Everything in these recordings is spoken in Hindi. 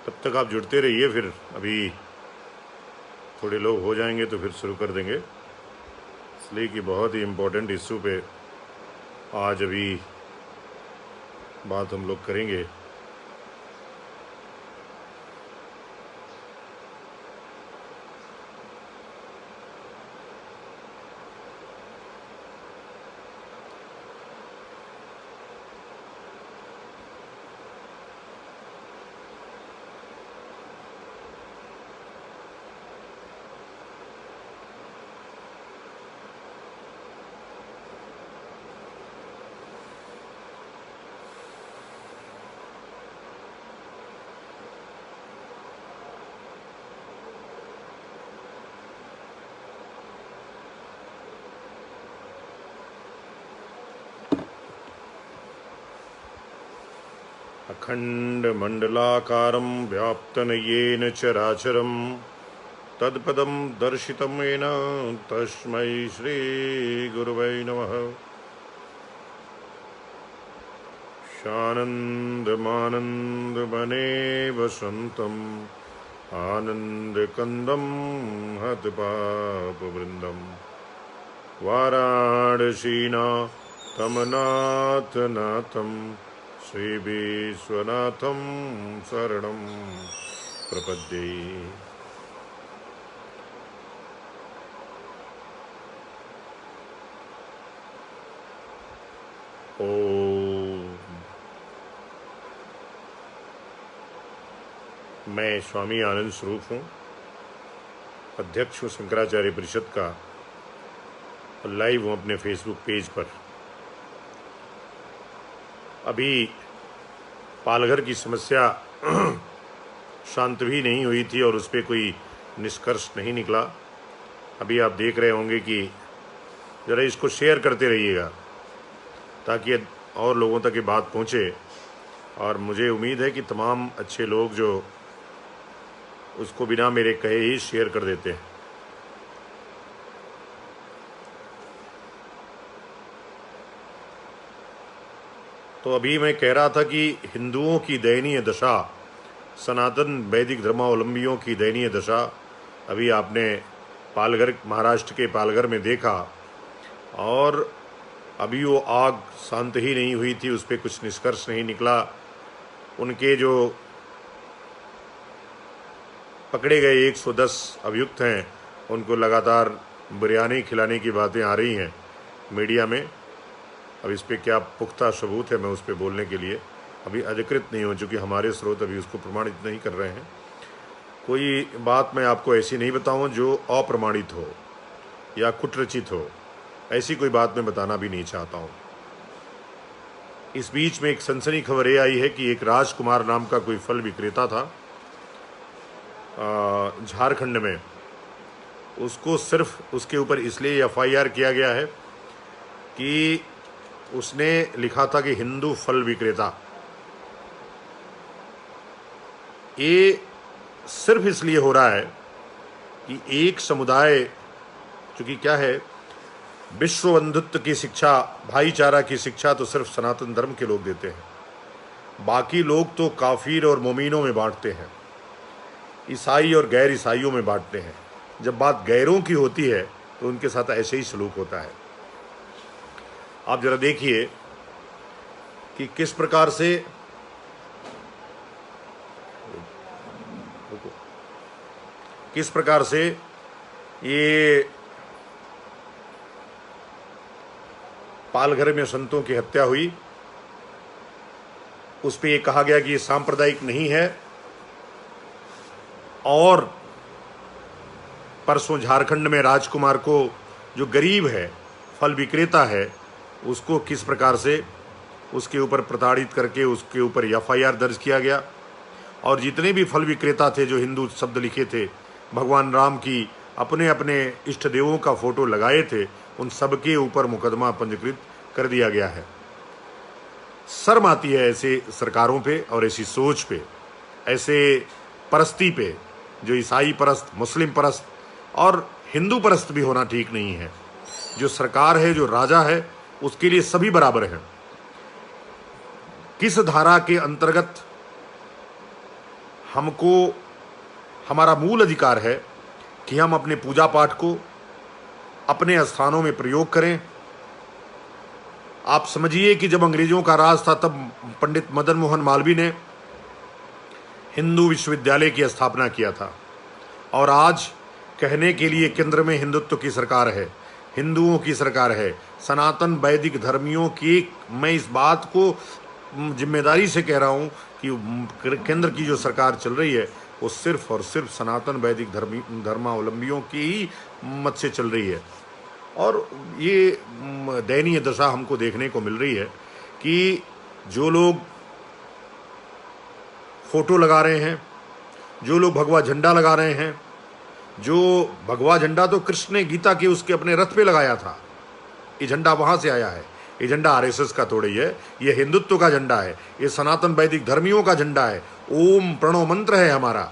तब तक आप जुड़ते रहिए, फिर अभी थोड़े लोग हो जाएंगे तो फिर शुरू कर देंगे, इसलिए कि बहुत ही इम्पोर्टेंट इशू पे आज अभी बात हम लोग करेंगे। अखण्डमण्डलाकारं व्याप्तं येन चराचरं तत्पदं दर्शितं येन तस्मै श्रीगुरुवे नमः। शानन्दमानन्दवने वसन्तम् आनन्दकन्दं हतपापवृन्दं वाराणसीनाथं श्रीविश्वनाथं शरणं प्रपद्ये। ओम। मैं स्वामी आनंद स्वरूप हूँ, अध्यक्ष हूँ शंकराचार्य परिषद का, और लाइव हूँ अपने फेसबुक पेज पर। अभी पालघर की समस्या शांत भी नहीं हुई थी और उस पर कोई निष्कर्ष नहीं निकला। अभी आप देख रहे होंगे कि ज़रा इसको शेयर करते रहिएगा ताकि और लोगों तक ये बात पहुँचे, और मुझे उम्मीद है कि तमाम अच्छे लोग जो उसको बिना मेरे कहे ही शेयर कर देते हैं। तो अभी मैं कह रहा था कि हिंदुओं की दयनीय दशा, सनातन वैदिक धर्मावलंबियों की दयनीय दशा अभी आपने पालघर, महाराष्ट्र के पालघर में देखा, और अभी वो आग शांत ही नहीं हुई थी, उस पर कुछ निष्कर्ष नहीं निकला। उनके जो पकड़े गए 110 अभियुक्त हैं, उनको लगातार बिरयानी खिलाने की बातें आ रही हैं मीडिया में। अब इस पर क्या पुख्ता सबूत है मैं उस पर बोलने के लिए अभी अधिकृत नहीं हूँ, चूँकि हमारे स्रोत अभी उसको प्रमाणित नहीं कर रहे हैं। कोई बात मैं आपको ऐसी नहीं बताऊँ जो अप्रमाणित हो या कुटरचित हो, ऐसी कोई बात मैं बताना भी नहीं चाहता हूँ। इस बीच में एक सनसनी खबर ये आई है कि एक राजकुमार नाम का कोई फल विक्रेता था झारखंड में, उसको सिर्फ उसके ऊपर इसलिए FIR किया गया है कि उसने लिखा था कि हिंदू फल विक्रेता। ये सिर्फ इसलिए हो रहा है कि एक समुदाय, चूँकि क्या है, विश्व बंधुत्व की शिक्षा, भाईचारा की शिक्षा तो सिर्फ सनातन धर्म के लोग देते हैं, बाकी लोग तो काफिर और मोमिनों में बांटते हैं, ईसाई और गैर ईसाइयों में बांटते हैं। जब बात गैरों की होती है तो उनके साथ ऐसे ही सलूक होता है। आप जरा देखिए कि किस प्रकार से ये पालघर में संतों की हत्या हुई। उस पर यह कहा गया कि ये सांप्रदायिक नहीं है, और परसों झारखंड में राजकुमार को, जो गरीब है, फल विक्रेता है, उसको किस प्रकार से उसके ऊपर प्रताड़ित करके उसके ऊपर FIR दर्ज किया गया। और जितने भी फल विक्रेता थे जो हिंदू शब्द लिखे थे, भगवान राम की अपने अपने इष्ट देवों का फोटो लगाए थे, उन सबके ऊपर मुकदमा पंजीकृत कर दिया गया है। शर्म आती है ऐसे सरकारों पे और ऐसी सोच पे, ऐसे परस्ती पे, जो ईसाई परस्त, मुस्लिम परस्त और हिंदू परस्त भी होना ठीक नहीं है। जो सरकार है, जो राजा है, उसके लिए सभी बराबर हैं। किस धारा के अंतर्गत हमको, हमारा मूल अधिकार है कि हम अपने पूजा पाठ को अपने स्थानों में प्रयोग करें। आप समझिए कि जब अंग्रेजों का राज था तब पंडित मदन मोहन मालवीय ने हिंदू विश्वविद्यालय की स्थापना किया था, और आज कहने के लिए केंद्र में हिंदुत्व की सरकार है, हिंदुओं की सरकार है, सनातन वैदिक धर्मियों की। मैं इस बात को जिम्मेदारी से कह रहा हूं कि केंद्र की जो सरकार चल रही है वो सिर्फ और सिर्फ सनातन वैदिक धर्मावलंबियों की ही मत से चल रही है। और ये दयनीय दशा हमको देखने को मिल रही है कि जो लोग फोटो लगा रहे हैं, जो लोग भगवा झंडा लगा रहे हैं, जो भगवा झंडा तो कृष्ण ने गीता के उसके अपने रथ पे लगाया था, ये झंडा वहां से आया है। ये झंडा आरएसएस का थोड़ी है, ये हिंदुत्व का झंडा है, ये सनातन वैदिक धर्मियों का झंडा है। ओम प्रणव मंत्र है हमारा।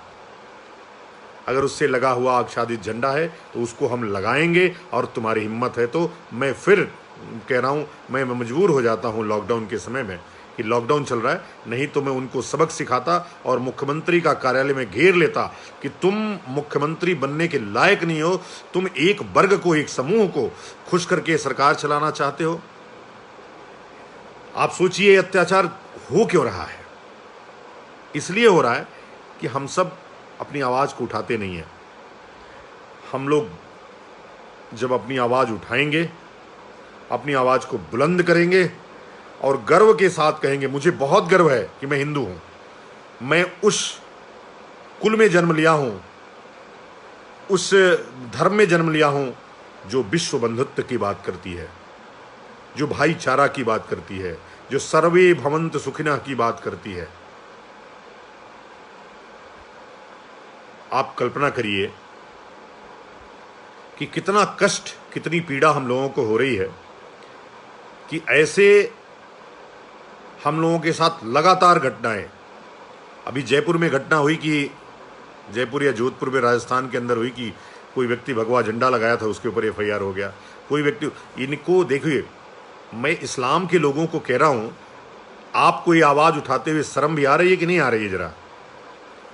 अगर उससे लगा हुआ आच्छादित झंडा है तो उसको हम लगाएंगे, और तुम्हारी हिम्मत है तो मैं फिर कह रहा हूं, मैं मजबूर हो जाता हूं लॉकडाउन के समय में कि लॉकडाउन चल रहा है, नहीं तो मैं उनको सबक सिखाता और मुख्यमंत्री का कार्यालय में घेर लेता कि तुम मुख्यमंत्री बनने के लायक नहीं हो, तुम एक वर्ग को, एक समूह को खुश करके सरकार चलाना चाहते हो। आप सोचिए अत्याचार हो क्यों रहा है? इसलिए हो रहा है कि हम सब अपनी आवाज को उठाते नहीं हैं। हम लोग जब अपनी आवाज उठाएंगे, अपनी आवाज को बुलंद करेंगे और गर्व के साथ कहेंगे, मुझे बहुत गर्व है कि मैं हिंदू हूं, मैं उस कुल में जन्म लिया हूं, उस धर्म में जन्म लिया हूं जो विश्व बंधुत्व की बात करती है, जो भाईचारा की बात करती है, जो सर्वे भवंत सुखिनः की बात करती है। आप कल्पना करिए कि कितना कष्ट, कितनी पीड़ा हम लोगों को हो रही है कि ऐसे हम लोगों के साथ लगातार घटनाएं। अभी जयपुर में घटना हुई कि जयपुर या जोधपुर में राजस्थान के अंदर हुई कि कोई व्यक्ति भगवा झंडा लगाया था, उसके ऊपर एफआईआर हो गया। कोई व्यक्ति, इनको देखिए, मैं इस्लाम के लोगों को कह रहा हूं, आपको ये आवाज उठाते हुए शर्म भी आ रही है कि नहीं आ रही है? जरा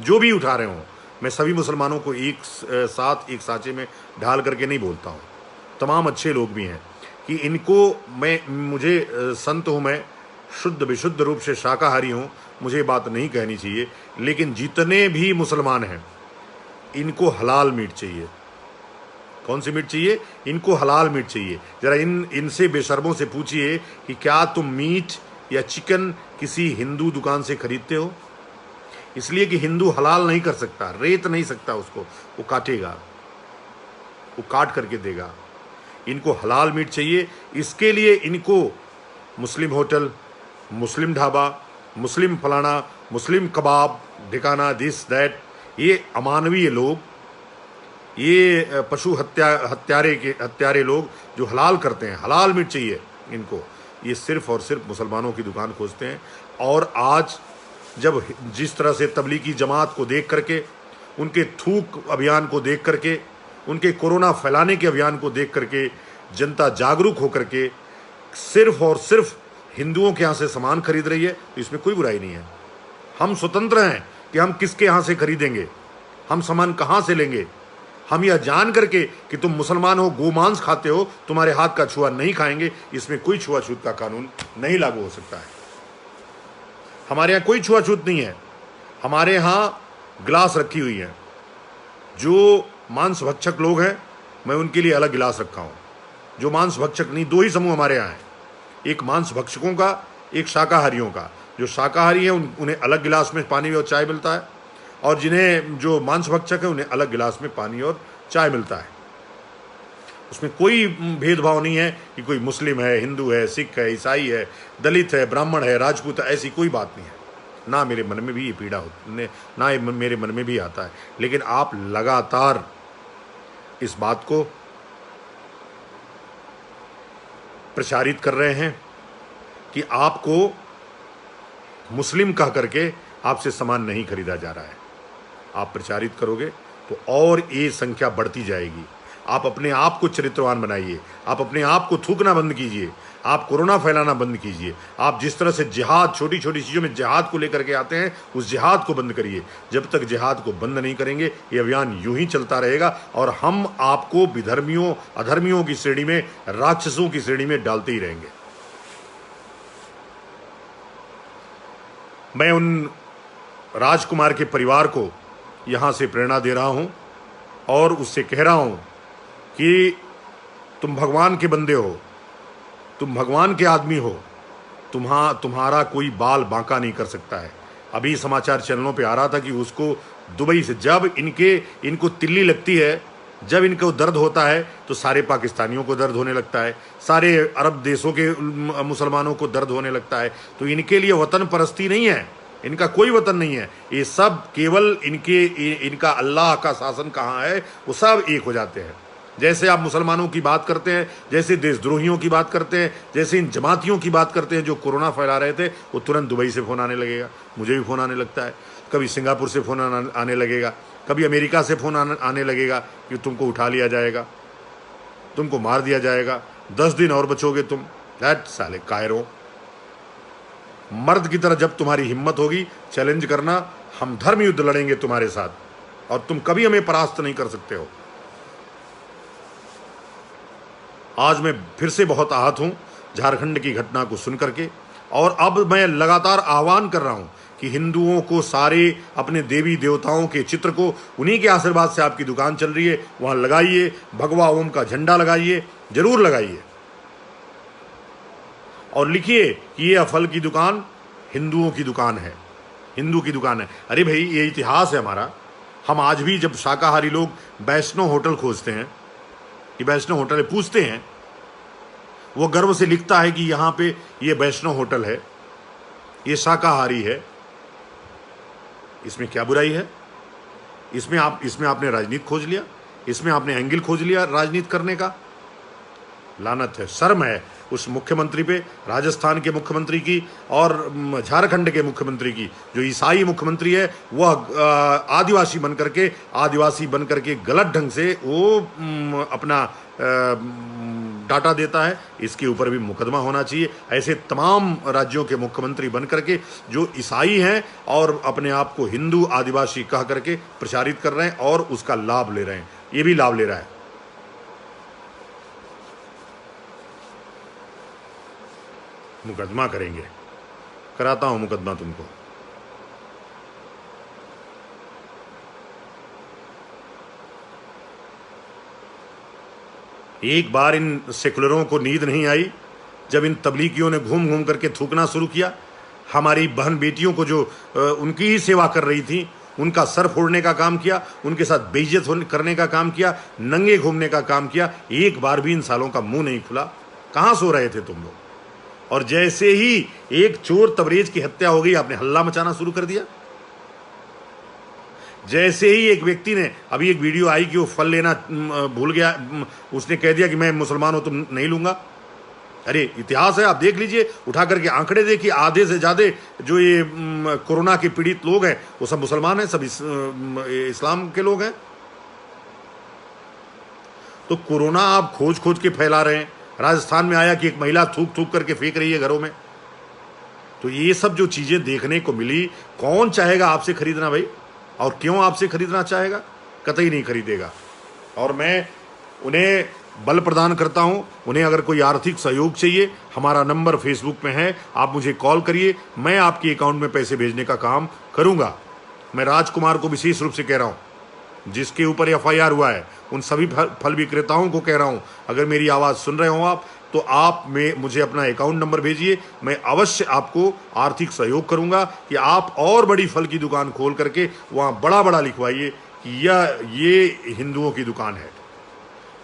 जो भी उठा रहे हो, मैं सभी मुसलमानों को एक साथ एक साँचे में ढाल करके नहीं बोलता हूँ, तमाम अच्छे लोग भी हैं कि इनको मुझे संत हूँ, मैं शुद्ध विशुद्ध रूप से शाकाहारी हूँ, मुझे बात नहीं कहनी चाहिए, लेकिन जितने भी मुसलमान हैं इनको हलाल मीट चाहिए। कौन सी मीट चाहिए? इनको हलाल मीट चाहिए। जरा इनसे बेशर्मों से पूछिए कि क्या तुम मीट या चिकन किसी हिंदू दुकान से खरीदते हो? इसलिए कि हिंदू हलाल नहीं कर सकता, रेत नहीं सकता उसको, वो काटेगा, वो काट करके देगा। इनको हलाल मीट चाहिए, इसके लिए इनको मुस्लिम होटल, मुस्लिम ढाबा, मुस्लिम फलाना, मुस्लिम कबाब ठिकाना, दिस दैट, ये अमानवीय लोग, ये पशु हत्यारे लोग जो हलाल करते हैं, हलाल मीट चाहिए इनको, ये सिर्फ और सिर्फ मुसलमानों की दुकान खोजते हैं। और आज जब जिस तरह से तबलीगी जमात को देख करके, उनके थूक अभियान को देख करके, उनके कोरोना फैलाने के अभियान को देख करके जनता जागरूक होकर के सिर्फ और सिर्फ हिंदुओं के यहाँ से सामान खरीद रही है, तो इसमें कोई बुराई नहीं है। हम स्वतंत्र हैं कि हम किसके यहाँ से खरीदेंगे, हम सामान कहाँ से लेंगे। हम यह जान करके कि तुम मुसलमान हो, गोमांस खाते हो, तुम्हारे हाथ का छुआ नहीं खाएंगे, इसमें कोई छुआछूत का कानून नहीं लागू हो सकता है। हमारे यहाँ कोई छुआछूत नहीं है। हमारे यहाँ गिलास रखी हुई है, जो मांस भक्षक लोग हैं मैं उनके लिए अलग गिलास रखा हूँ। जो मांस भक्षक नहीं, दो ही समूह हमारे यहाँ हैं, एक मांस भक्षकों का, एक शाकाहारियों का। जो शाकाहारी हैं उन्हें अलग गिलास में पानी और चाय मिलता है, और जिन्हें जो मांस भक्षक है उन्हें अलग गिलास में पानी और चाय मिलता है। उसमें कोई भेदभाव नहीं है कि कोई मुस्लिम है, हिंदू है, सिख है, ईसाई है, दलित है, ब्राह्मण है, राजपूत है, ऐसी कोई बात नहीं है। ना मेरे मन में भी ये पीड़ा होती, ना मेरे मन में भी आता है। लेकिन आप लगातार इस बात को प्रचारित कर रहे हैं कि आपको मुस्लिम कह करके आपसे सामान नहीं खरीदा जा रहा है। आप प्रचारित करोगे तो और ये संख्या बढ़ती जाएगी। आप अपने आप को चरित्रवान बनाइए, आप अपने आप को थूकना बंद कीजिए, आप कोरोना फैलाना बंद कीजिए। आप जिस तरह से जिहाद, छोटी छोटी चीज़ों में जिहाद को लेकर के आते हैं, उस जिहाद को बंद करिए। जब तक जिहाद को बंद नहीं करेंगे ये अभियान यूं ही चलता रहेगा और हम आपको विधर्मियों, अधर्मियों की श्रेणी में, राक्षसों की श्रेणी में डालते ही रहेंगे। मैं उन राजकुमार के परिवार को यहां से प्रेरणा दे रहा हूं और उससे कह रहा हूं कि तुम भगवान के बंदे हो, तुम भगवान के आदमी हो, तुम्हारा कोई बाल बांका नहीं कर सकता है। अभी समाचार चैनलों पे आ रहा था कि उसको दुबई से जब इनको तिल्ली लगती है, जब इनको दर्द होता है तो सारे पाकिस्तानियों को दर्द होने लगता है, सारे अरब देशों के मुसलमानों को दर्द होने लगता है। तो इनके लिए वतन परस्ती नहीं है, इनका कोई वतन नहीं है, ये सब केवल इनका अल्लाह का शासन कहाँ है वो सब एक हो जाते हैं। जैसे आप मुसलमानों की बात करते हैं, जैसे देशद्रोहियों की बात करते हैं, जैसे इन जमातियों की बात करते हैं जो कोरोना फैला रहे थे, वो तुरंत दुबई से फ़ोन आने लगेगा, मुझे भी फ़ोन आने लगता है, कभी सिंगापुर से फ़ोन आने लगेगा, कभी अमेरिका से फ़ोन आने लगेगा कि तुमको उठा लिया जाएगा, तुमको मार दिया जाएगा, 10 दिन और बचोगे तुम। दैट साले कायरों, मर्द की तरह जब तुम्हारी हिम्मत होगी चैलेंज करना, हम धर्म युद्ध लड़ेंगे तुम्हारे साथ और तुम कभी हमें परास्त नहीं कर सकते हो। आज मैं फिर से बहुत आहत हूं झारखंड की घटना को सुनकर के, और अब मैं लगातार आह्वान कर रहा हूं कि हिंदुओं को सारे अपने देवी देवताओं के चित्र को, उन्हीं के आशीर्वाद से आपकी दुकान चल रही है, वहां लगाइए, भगवा ओम का झंडा लगाइए, जरूर लगाइए, और लिखिए कि ये फल की दुकान हिंदुओं की दुकान है, हिंदू की दुकान है। अरे भाई, ये इतिहास है हमारा। हम आज भी जब शाकाहारी लोग वैष्णव होटल खोजते हैं कि वैष्णव होटल है, पूछते हैं, वो गर्व से लिखता है कि यहाँ पे ये वैष्णव होटल है, ये शाकाहारी है। इसमें क्या बुराई है? इसमें आपने राजनीति खोज लिया, इसमें आपने एंगल खोज लिया राजनीति करने का। लानत है, शर्म है उस मुख्यमंत्री पे, राजस्थान के मुख्यमंत्री की और झारखंड के मुख्यमंत्री की। जो ईसाई मुख्यमंत्री है वह आदिवासी बन करके गलत ढंग से वो अपना डाटा देता है। इसके ऊपर भी मुकदमा होना चाहिए। ऐसे तमाम राज्यों के मुख्यमंत्री बन करके जो ईसाई हैं और अपने आप को हिंदू आदिवासी कह करके प्रचारित कर रहे हैं और उसका लाभ ले रहे हैं, ये भी लाभ ले रहा है। मुकदमा करेंगे, कराता हूं मुकदमा तुमको। एक बार इन सेकुलरों को नींद नहीं आई जब इन तबलीगियों ने घूम घूम करके थूकना शुरू किया। हमारी बहन बेटियों को जो उनकी ही सेवा कर रही थी, उनका सर फोड़ने का काम किया, उनके साथ बेइज्जत करने का काम किया, नंगे घूमने का काम किया। एक बार भी इन सालों का मुंह नहीं खुला। कहां सो रहे थे तुम लोग? और जैसे ही एक चोर तबरेज की हत्या हो गई, आपने हल्ला मचाना शुरू कर दिया। जैसे ही एक व्यक्ति ने, अभी एक वीडियो आई कि वो फल लेना भूल गया, उसने कह दिया कि मैं मुसलमान हूं तो नहीं लूंगा। अरे इतिहास है, आप देख लीजिए, उठा करके आंकड़े देखिए, आधे से ज्यादा जो ये कोरोना के पीड़ित लोग हैं वो सब मुसलमान हैं, सब इस्लाम के लोग हैं। तो कोरोना आप खोज खोज के फैला रहे हैं। राजस्थान में आया कि एक महिला थूक थूक करके फेंक रही है घरों में। तो ये सब जो चीजें देखने को मिली, कौन चाहेगा आपसे खरीदना भाई? और क्यों आपसे खरीदना चाहेगा? कतई नहीं खरीदेगा। और मैं उन्हें बल प्रदान करता हूं, उन्हें अगर कोई आर्थिक सहयोग चाहिए, हमारा नंबर फेसबुक में है, आप मुझे कॉल करिए, मैं आपके अकाउंट में पैसे भेजने का काम करूंगा। मैं राजकुमार को विशेष रूप से कह रहा हूं, जिसके ऊपर FIR हुआ है, उन सभी फल विक्रेताओं को कह रहा हूं, अगर मेरी आवाज़ सुन रहे हो आप, तो आप मुझे अपना अकाउंट नंबर भेजिए। मैं अवश्य आपको आर्थिक सहयोग करूंगा कि आप और बड़ी फल की दुकान खोल करके वहां बड़ा बड़ा लिखवाइए कि ये हिंदुओं की दुकान है।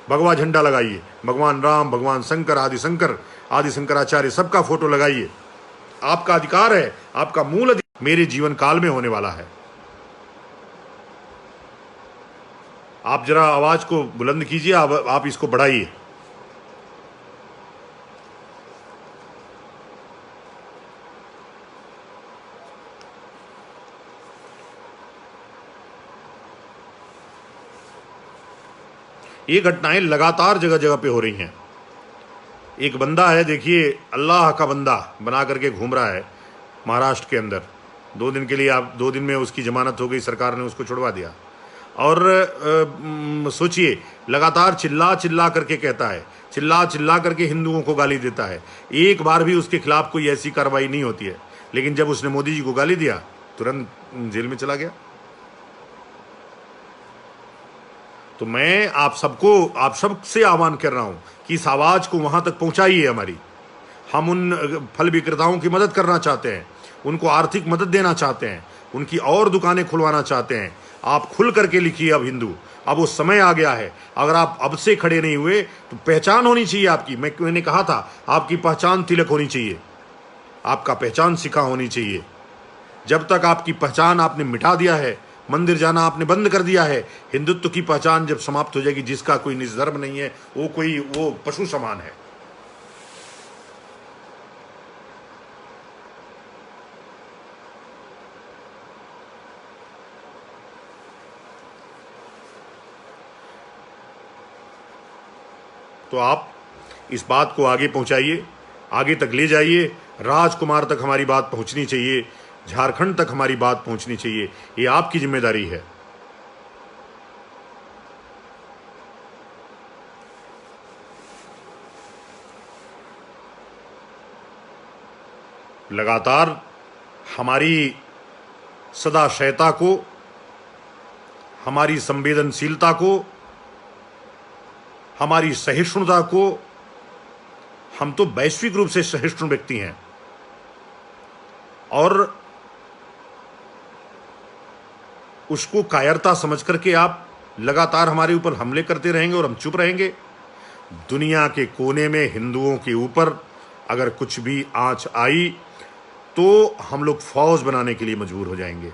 भगवा झंडा लगाइए, भगवान राम, भगवान शंकर, आदि शंकराचार्य सबका फोटो लगाइए। आपका अधिकार है, आपका मूल अधिकार मेरे जीवन काल में होने वाला है। आप जरा आवाज को बुलंद कीजिए, आप इसको बढ़ाइए। ये घटनाएं लगातार जगह जगह पे हो रही हैं। एक बंदा है, देखिए, अल्लाह का बंदा बना करके घूम रहा है महाराष्ट्र के अंदर। 2 दिन के लिए, आप 2 दिन में उसकी जमानत हो गई, सरकार ने उसको छुड़वा दिया। और सोचिए, लगातार चिल्ला चिल्ला करके कहता है, चिल्ला चिल्ला करके हिंदुओं को गाली देता है। एक बार भी उसके खिलाफ कोई ऐसी कार्रवाई नहीं होती है, लेकिन जब उसने मोदी जी को गाली दिया तुरंत जेल में चला गया। तो मैं आप सबसे आह्वान कर रहा हूं कि इस आवाज को वहां तक पहुंचाइए हमारी। हम उन फल विक्रेताओं की मदद करना चाहते हैं, उनको आर्थिक मदद देना चाहते हैं, उनकी और दुकानें खुलवाना चाहते हैं। आप खुल करके लिखिए। अब हिंदू, अब वो समय आ गया है। अगर आप अब से खड़े नहीं हुए तो पहचान होनी चाहिए आपकी। मैंने कहा था, आपकी पहचान तिलक होनी चाहिए, आपका पहचान सिक्का होनी चाहिए। जब तक आपकी पहचान आपने मिटा दिया है, मंदिर जाना आपने बंद कर दिया है, हिंदुत्व की पहचान जब समाप्त हो जाएगी, जिसका कोई निज धर्म नहीं है, वो पशु समान है। तो आप इस बात को आगे पहुंचाइए, आगे तक ले जाइए। राजकुमार तक हमारी बात पहुंचनी चाहिए, झारखंड तक हमारी बात पहुंचनी चाहिए। ये आपकी जिम्मेदारी है। लगातार हमारी सदाशयता को, हमारी संवेदनशीलता को, हमारी सहिष्णुता को, हम तो वैश्विक रूप से सहिष्णु व्यक्ति हैं, और उसको कायरता समझ करके आप लगातार हमारे ऊपर हमले करते रहेंगे और हम चुप रहेंगे। दुनिया के कोने में हिंदुओं के ऊपर अगर कुछ भी आंच आई तो हम लोग फौज बनाने के लिए मजबूर हो जाएंगे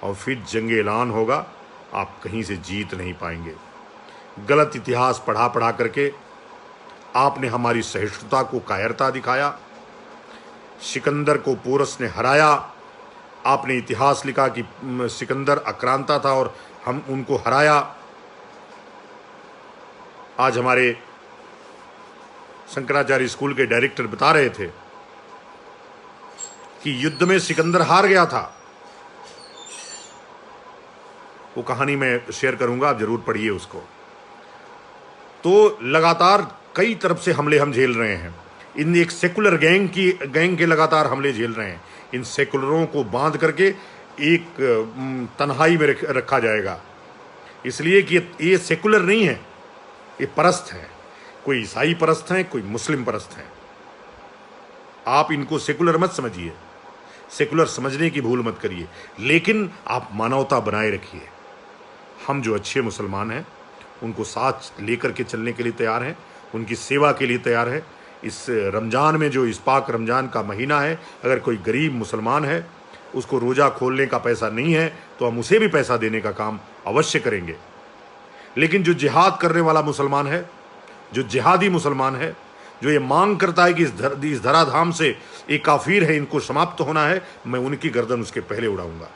और फिर जंग ऐलान होगा। आप कहीं से जीत नहीं पाएंगे। गलत इतिहास पढ़ा पढ़ा करके आपने हमारी सहिष्णुता को कायरता दिखाया। सिकंदर को पोरस ने हराया। आपने इतिहास लिखा कि सिकंदर आक्रांता था और हम उनको हराया। आज हमारे शंकराचार्य स्कूल के डायरेक्टर बता रहे थे कि युद्ध में सिकंदर हार गया था। वो कहानी मैं शेयर करूंगा, आप जरूर पढ़िए उसको। तो लगातार कई तरफ से हमले हम झेल रहे हैं। इन एक सेकुलर गैंग के लगातार हमले झेल रहे हैं। इन सेकुलरों को बांध करके एक तन्हाई में रखा जाएगा, इसलिए कि ये सेकुलर नहीं है, ये परस्त है। कोई ईसाई परस्त हैं, कोई मुस्लिम परस्त हैं। आप इनको सेकुलर मत समझिए, सेकुलर समझने की भूल मत करिए, लेकिन आप मानवता बनाए रखिए। हम जो अच्छे मुसलमान हैं उनको साथ लेकर के चलने के लिए तैयार हैं, उनकी सेवा के लिए तैयार है। इस रमज़ान में, जो इस पाक रमज़ान का महीना है, अगर कोई गरीब मुसलमान है, उसको रोज़ा खोलने का पैसा नहीं है, तो हम उसे भी पैसा देने का काम अवश्य करेंगे। लेकिन जो जिहाद करने वाला मुसलमान है, जो जिहादी मुसलमान है, जो ये मांग करता है कि इस धराधाम से एक काफिर है, इनको समाप्त होना है, मैं उनकी गर्दन उसके पहले उड़ाऊंगा।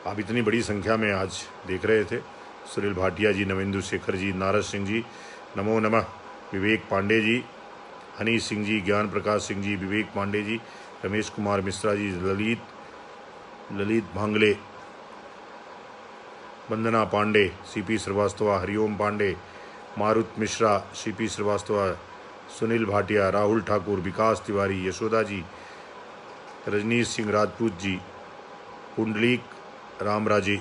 आप इतनी बड़ी संख्या में आज देख रहे थे। सुनील भाटिया जी, नवेंद्र शेखर जी, नारद सिंह जी, नमो नमः, विवेक पांडे जी, हनी सिंह जी, ज्ञान प्रकाश सिंह जी, विवेक पांडे जी, रमेश कुमार मिश्रा जी, ललित भांगले, वंदना पांडे, सीपी श्रीवास्तव, हरिओम पांडे, मारुत मिश्रा, सीपी श्रीवास्तव, सुनील भाटिया, राहुल ठाकुर, विकास तिवारी, यशोदा जी, रजनीश सिंह राजपूत जी, कुंडलीक रामराजी,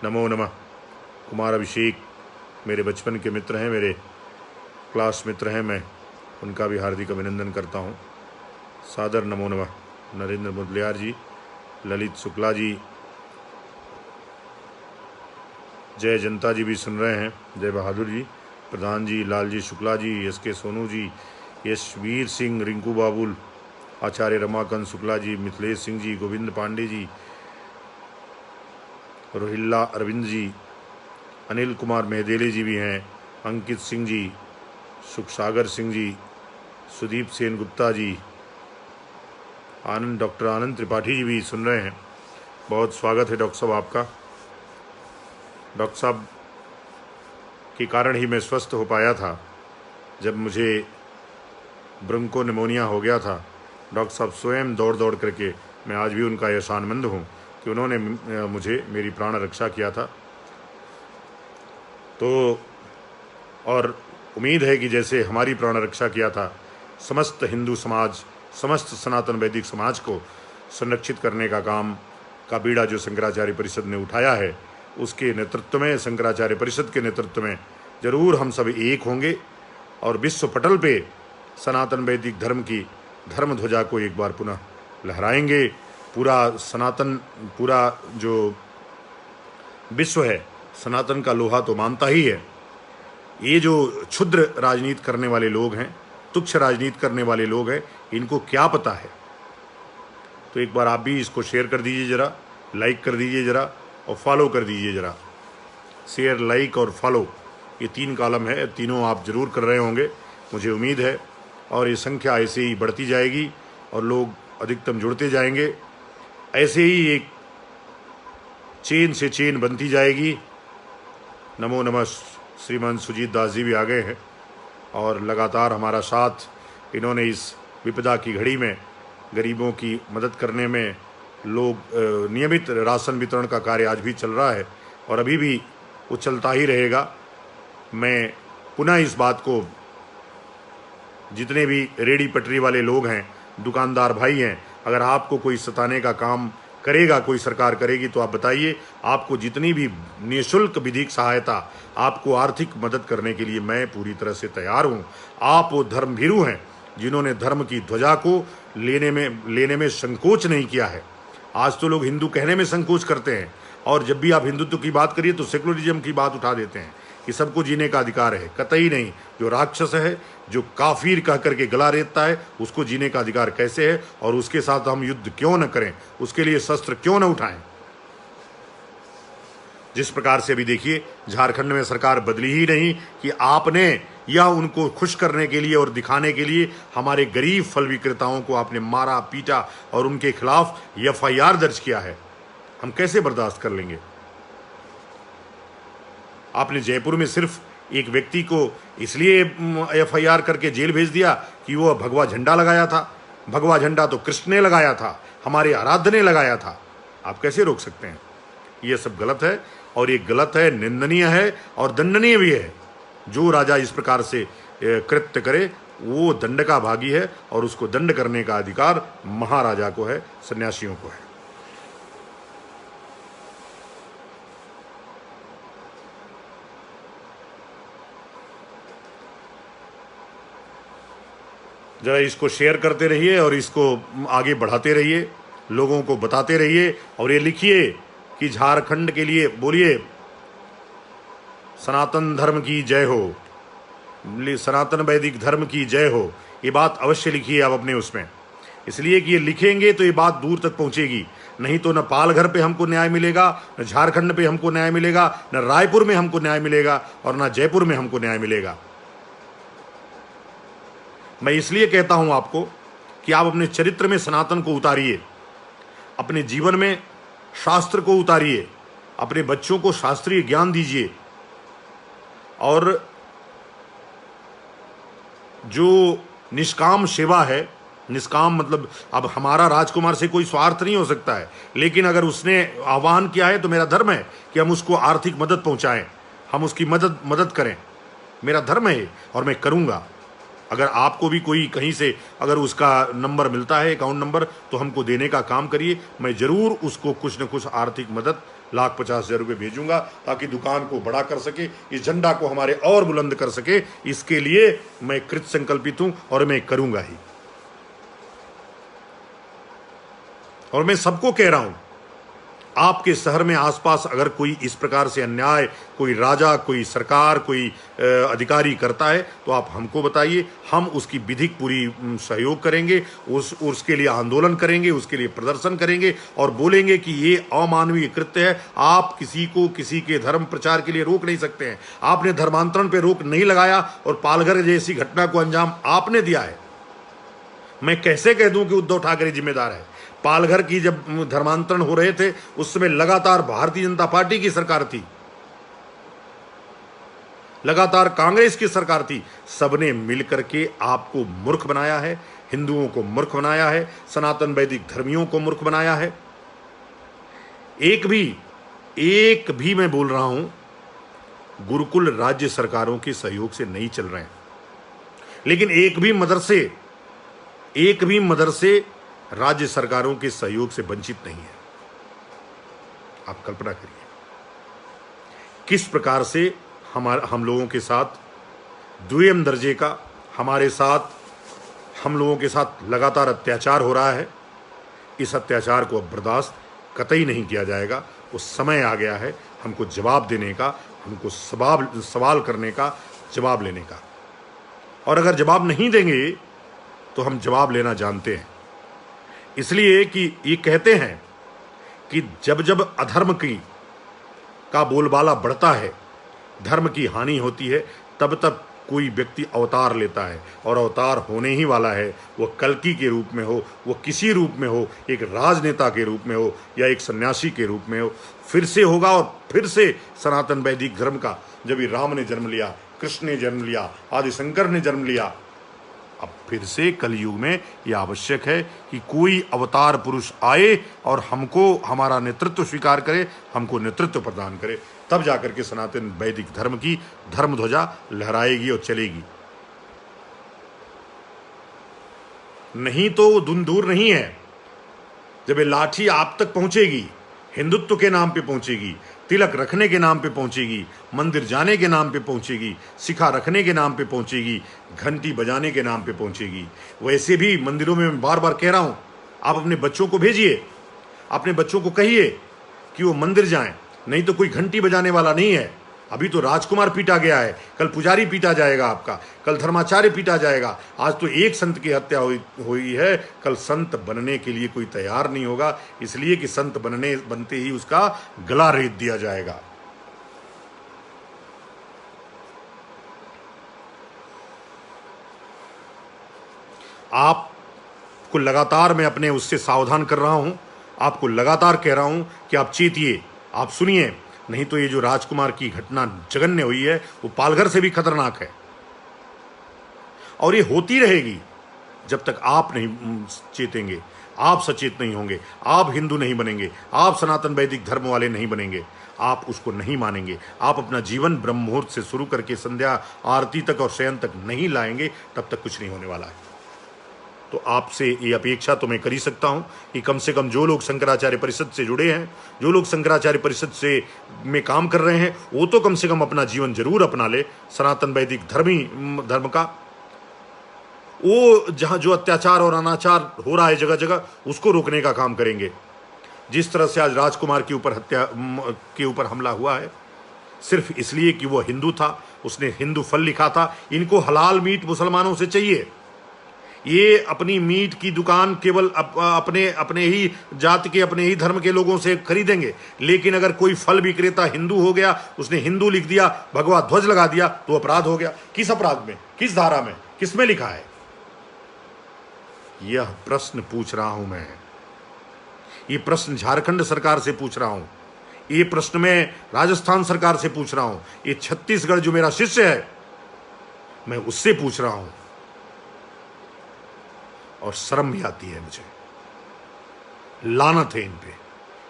नमो नमः, कुमार अभिषेक, मेरे बचपन के मित्र हैं, मेरे क्लास मित्र हैं, मैं उनका भी हार्दिक अभिनंदन करता हूं। सादर नमो नमः। नरेंद्र मुदलियार जी, ललित शुक्ला जी, जय जनता जी भी सुन रहे हैं, जय बहादुर जी, प्रधान जी, लालजी शुक्ला जी, एस.के. सोनू जी, यशवीर सिंह, रिंकू बाबुल, आचार्य रमाकांत शुक्ला जी, मिथिलेश सिंह जी, गोविंद पांडे जी, रोहिल्ला अरविंद जी, अनिल कुमार मेहदेले जी भी हैं, अंकित सिंह जी, सुखसागर सिंह जी, सुदीप सेन गुप्ता जी, डॉक्टर आनंद त्रिपाठी जी भी सुन रहे हैं। बहुत स्वागत है डॉक्टर साहब आपका। डॉक्टर साहब के कारण ही मैं स्वस्थ हो पाया था। जब मुझे ब्रोंको निमोनिया हो गया था, डॉक्टर साहब स्वयं दौड़ दौड़ करके, मैं आज भी उनका एहसानमंद हूँ कि उन्होंने मुझे मेरी प्राण रक्षा किया था। तो और उम्मीद है कि जैसे हमारी प्राण रक्षा किया था, समस्त हिंदू समाज, समस्त सनातन वैदिक समाज को संरक्षित करने का काम का बीड़ा जो शंकराचार्य परिषद ने उठाया है, उसके नेतृत्व में, शंकराचार्य परिषद के नेतृत्व में जरूर हम सब एक होंगे और विश्व पटल पे सनातन वैदिक धर्म की धर्म ध्वजा को एक बार पुनः लहराएंगे। पूरा जो विश्व है सनातन का लोहा तो मानता ही है। ये जो क्षुद्र राजनीति करने वाले लोग हैं, तुच्छ राजनीति करने वाले लोग हैं, इनको क्या पता है। तो एक बार आप भी इसको शेयर कर दीजिए जरा, लाइक कर दीजिए जरा और फॉलो कर दीजिए जरा। शेयर, लाइक और फॉलो, ये 3 कॉलम है, तीनों आप जरूर कर रहे होंगे, मुझे उम्मीद है। और ये संख्या ऐसे ही बढ़ती जाएगी और लोग अधिकतम जुड़ते जाएंगे। ऐसे ही एक चेन से चेन बनती जाएगी। नमो नमः। श्रीमान सुजीत दास जी भी आ गए हैं और लगातार हमारा साथ इन्होंने इस विपदा की घड़ी में गरीबों की मदद करने में, लोग नियमित राशन वितरण का कार्य आज भी चल रहा है और अभी भी वो चलता ही रहेगा। मैं पुनः इस बात को, जितने भी रेडी पटरी वाले लोग हैं, दुकानदार भाई हैं, अगर आपको कोई सताने का काम करेगा, कोई सरकार करेगी, तो आप बताइए। आपको जितनी भी निःशुल्क विधिक सहायता, आपको आर्थिक मदद करने के लिए मैं पूरी तरह से तैयार हूँ। आप वो धर्मभीरू हैं जिन्होंने धर्म की ध्वजा को लेने में संकोच नहीं किया है। आज तो लोग हिंदू कहने में संकोच करते हैं और जब भी आप हिंदुत्व की बात करिए तो सेकुलरिज्म की बात उठा देते हैं कि सबको जीने का अधिकार है। कतई नहीं। जो राक्षस है, जो काफिर कह करके गला रेतता है, उसको जीने का अधिकार कैसे है? और उसके साथ हम युद्ध क्यों न करें? उसके लिए शस्त्र क्यों न उठाएं? जिस प्रकार से अभी देखिए झारखंड में सरकार बदली ही नहीं कि आपने, या उनको खुश करने के लिए और दिखाने के लिए हमारे गरीब फल विक्रेताओं को आपने मारा, पीटा और उनके खिलाफ FIR दर्ज किया है। हम कैसे बर्दाश्त कर लेंगे? आपने जयपुर में सिर्फ एक व्यक्ति को इसलिए FIR करके जेल भेज दिया कि वो भगवा झंडा लगाया था। भगवा झंडा तो कृष्ण ने लगाया था, हमारे आराध्य ने लगाया था। आप कैसे रोक सकते हैं? ये सब गलत है और ये गलत है, निंदनीय है और दंडनीय भी है। जो राजा इस प्रकार से कृत्य करे वो दंड का भागी है और उसको दंड करने का अधिकार महाराजा को है, सन्यासियों को है। जरा इसको शेयर करते रहिए और इसको आगे बढ़ाते रहिए, लोगों को बताते रहिए और ये लिखिए कि झारखंड के लिए बोलिए, सनातन धर्म की जय हो, सनातन वैदिक धर्म की जय हो। ये बात अवश्य लिखिए आप अपने उसमें, इसलिए कि ये लिखेंगे तो ये बात दूर तक पहुंचेगी। नहीं तो न पालघर पे हमको न्याय मिलेगा, न झारखंड पे हमको न्याय मिलेगा, न रायपुर में हमको न्याय मिलेगा और न जयपुर में हमको न्याय मिलेगा। मैं इसलिए कहता हूं आपको कि आप अपने चरित्र में सनातन को उतारिए, अपने जीवन में शास्त्र को उतारिए, अपने बच्चों को शास्त्रीय ज्ञान दीजिए और जो निष्काम सेवा है, निष्काम मतलब अब हमारा राजकुमार से कोई स्वार्थ नहीं हो सकता है, लेकिन अगर उसने आह्वान किया है तो मेरा धर्म है कि हम उसको आर्थिक मदद पहुंचाएं, हम उसकी मदद करें। मेरा धर्म है और मैं करूंगा। अगर आपको भी कोई कहीं से अगर उसका नंबर मिलता है, अकाउंट नंबर, तो हमको देने का काम करिए। मैं जरूर उसको कुछ न कुछ आर्थिक मदद 1,50,000 रुपये भेजूंगा ताकि दुकान को बड़ा कर सके, इस झंडा को हमारे और बुलंद कर सके। इसके लिए मैं कृत संकल्पित हूं और मैं करूंगा ही। और मैं सबको कह रहा हूं, आपके शहर में आसपास अगर कोई इस प्रकार से अन्याय, कोई राजा, कोई सरकार, कोई अधिकारी करता है तो आप हमको बताइए, हम उसकी विधिक पूरी सहयोग करेंगे, उसके लिए आंदोलन करेंगे, उसके लिए प्रदर्शन करेंगे और बोलेंगे कि ये अमानवीय कृत्य है। आप किसी को किसी के धर्म प्रचार के लिए रोक नहीं सकते हैं। आपने धर्मांतरण पर रोक नहीं लगाया और पालघर जैसी घटना को अंजाम आपने दिया है। मैं कैसे कह दूं कि उद्धव ठाकरे जिम्मेदार है? पालघर की जब धर्मांतरण हो रहे थे उस समय लगातार भारतीय जनता पार्टी की सरकार थी, लगातार कांग्रेस की सरकार थी। सबने मिलकर के आपको मूर्ख बनाया है, हिंदुओं को मूर्ख बनाया है, सनातन वैदिक धर्मियों को मूर्ख बनाया है। एक भी मैं बोल रहा हूं, गुरुकुल राज्य सरकारों के सहयोग से नहीं चल रहे हैं, लेकिन एक भी मदरसे राज्य सरकारों के सहयोग से वंचित नहीं है। आप कल्पना करिए किस प्रकार से हम लोगों के साथ द्वितीय दर्जे का हम लोगों के साथ लगातार अत्याचार हो रहा है। इस अत्याचार को अब बर्दाश्त कतई नहीं किया जाएगा। वो समय आ गया है हमको जवाब देने का, हमको सवाल करने का, जवाब लेने का। और अगर जवाब नहीं देंगे तो हम जवाब लेना जानते हैं। इसलिए कि ये कहते हैं कि जब जब अधर्म का बोलबाला बढ़ता है, धर्म की हानि होती है, तब तब कोई व्यक्ति अवतार लेता है और अवतार होने ही वाला है। वो कल्कि के रूप में हो, वो किसी रूप में हो, एक राजनेता के रूप में हो या एक सन्यासी के रूप में हो, फिर से होगा। और फिर से सनातन वैदिक धर्म का जब राम ने जन्म लिया, कृष्ण ने जन्म लिया, आदि शंकर ने जन्म लिया, अब फिर से कलयुग में यह आवश्यक है कि कोई अवतार पुरुष आए और हमको हमारा नेतृत्व स्वीकार करे, हमको नेतृत्व प्रदान करे, तब जाकर के सनातन वैदिक धर्म की धर्म ध्वजा लहराएगी और चलेगी। नहीं तो वो दूर नहीं है। जब ये लाठी आप तक पहुंचेगी, हिंदुत्व के नाम पे पहुंचेगी, तिलक रखने के नाम पे पहुंचेगी, मंदिर जाने के नाम पे पहुंचेगी, शिखा रखने के नाम पे पहुंचेगी, घंटी बजाने के नाम पे पहुंचेगी। वैसे भी मंदिरों में मैं बार बार कह रहा हूं, आप अपने बच्चों को भेजिए, अपने बच्चों को कहिए कि वो मंदिर जाएं, नहीं तो कोई घंटी बजाने वाला नहीं है। अभी तो राजकुमार पीटा गया है, कल पुजारी पीटा जाएगा आपका, कल धर्माचार्य पीटा जाएगा। आज तो एक संत की हत्या हुई है, कल संत बनने के लिए कोई तैयार नहीं होगा, इसलिए कि संत बनते ही उसका गला रेत दिया जाएगा। आपको लगातार मैं अपने उससे सावधान कर रहा हूं, आपको लगातार कह रहा हूं कि आप चेतिए, आप सुनिए, नहीं तो ये जो राजकुमार की घटना जघन्य हुई है वो पालघर से भी खतरनाक है। और ये होती रहेगी जब तक आप नहीं चेतेंगे, आप सचेत नहीं होंगे, आप हिंदू नहीं बनेंगे, आप सनातन वैदिक धर्म वाले नहीं बनेंगे, आप उसको नहीं मानेंगे, आप अपना जीवन ब्रह्म मुहूर्त से शुरू करके संध्या आरती तक और शयन तक नहीं लाएंगे, तब तक कुछ नहीं होने वाला है। तो आपसे ये अपेक्षा तो मैं कर ही सकता हूं कि कम से कम जो लोग शंकराचार्य परिषद से जुड़े हैं, जो लोग शंकराचार्य परिषद से में काम कर रहे हैं, वो तो कम से कम अपना जीवन जरूर अपना ले सनातन वैदिक धर्म का। वो जहां जो अत्याचार और अनाचार हो रहा है जगह जगह, उसको रोकने का काम करेंगे। जिस तरह से आज राजकुमार के ऊपर हमला हुआ है, सिर्फ इसलिए कि वो हिंदू था, उसने हिंदू फल लिखा था। इनको हलाल मीट मुसलमानों से चाहिए। ये अपनी मीट की दुकान केवल अपने ही जाति के, अपने ही धर्म के लोगों से खरीदेंगे। लेकिन अगर कोई फल विक्रेता हिंदू हो गया, उसने हिंदू लिख दिया, भगवा ध्वज लगा दिया, तो अपराध हो गया। किस अपराध में, किस धारा में, किस में लिखा है? यह प्रश्न पूछ रहा हूं मैं। ये प्रश्न झारखंड सरकार से पूछ रहा हूं, ये प्रश्न मैं राजस्थान सरकार से पूछ रहा हूं, ये छत्तीसगढ़ जो मेरा शिष्य है मैं उससे पूछ रहा हूं। और शर्म भी आती है मुझे, लानत है इन पे।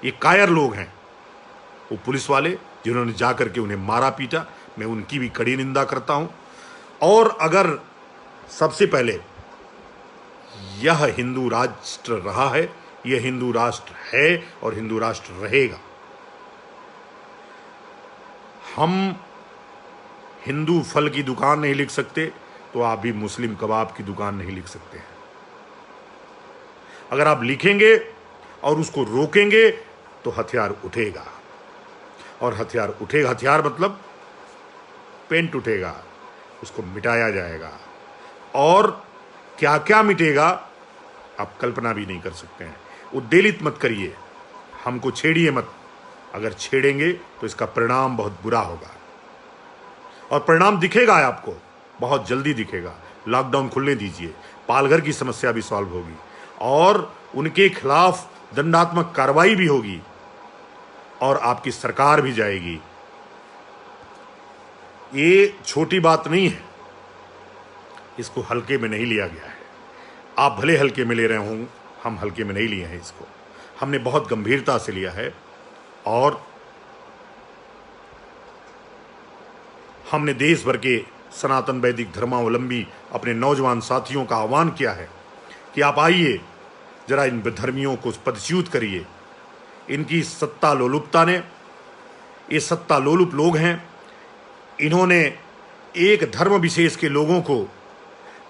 ये कायर लोग हैं, वो पुलिस वाले जिन्होंने जाकर के उन्हें मारा पीटा, मैं उनकी भी कड़ी निंदा करता हूं। और अगर सबसे पहले यह हिंदू राष्ट्र रहा है, यह हिंदू राष्ट्र है और हिंदू राष्ट्र रहेगा। हम हिंदू फल की दुकान नहीं लिख सकते, तो आप भी मुस्लिम कबाब की दुकान नहीं लिख सकते हैं। अगर आप लिखेंगे और उसको रोकेंगे तो हथियार उठेगा, और हथियार उठेगा, हथियार मतलब पेंट उठेगा, उसको मिटाया जाएगा। और क्या क्या मिटेगा आप कल्पना भी नहीं कर सकते हैं। उद्वेलित मत करिए, हमको छेड़िए मत, अगर छेड़ेंगे तो इसका परिणाम बहुत बुरा होगा, और परिणाम दिखेगा आपको, बहुत जल्दी दिखेगा। लॉकडाउन खुलने दीजिए, पालघर की समस्या भी सॉल्व होगी, और उनके खिलाफ दंडात्मक कार्रवाई भी होगी, और आपकी सरकार भी जाएगी। ये छोटी बात नहीं है, इसको हल्के में नहीं लिया गया है। आप भले हल्के में ले रहे हों, हम हल्के में नहीं लिए हैं इसको, हमने बहुत गंभीरता से लिया है। और हमने देश भर के सनातन वैदिक धर्मावलंबी अपने नौजवान साथियों का आह्वान किया है कि आप आइए, जरा इन धर्मियों को पदच्युत करिए। इनकी सत्ता लोलुपता ने, ये सत्ता लोलुप लोग हैं, इन्होंने एक धर्म विशेष के लोगों को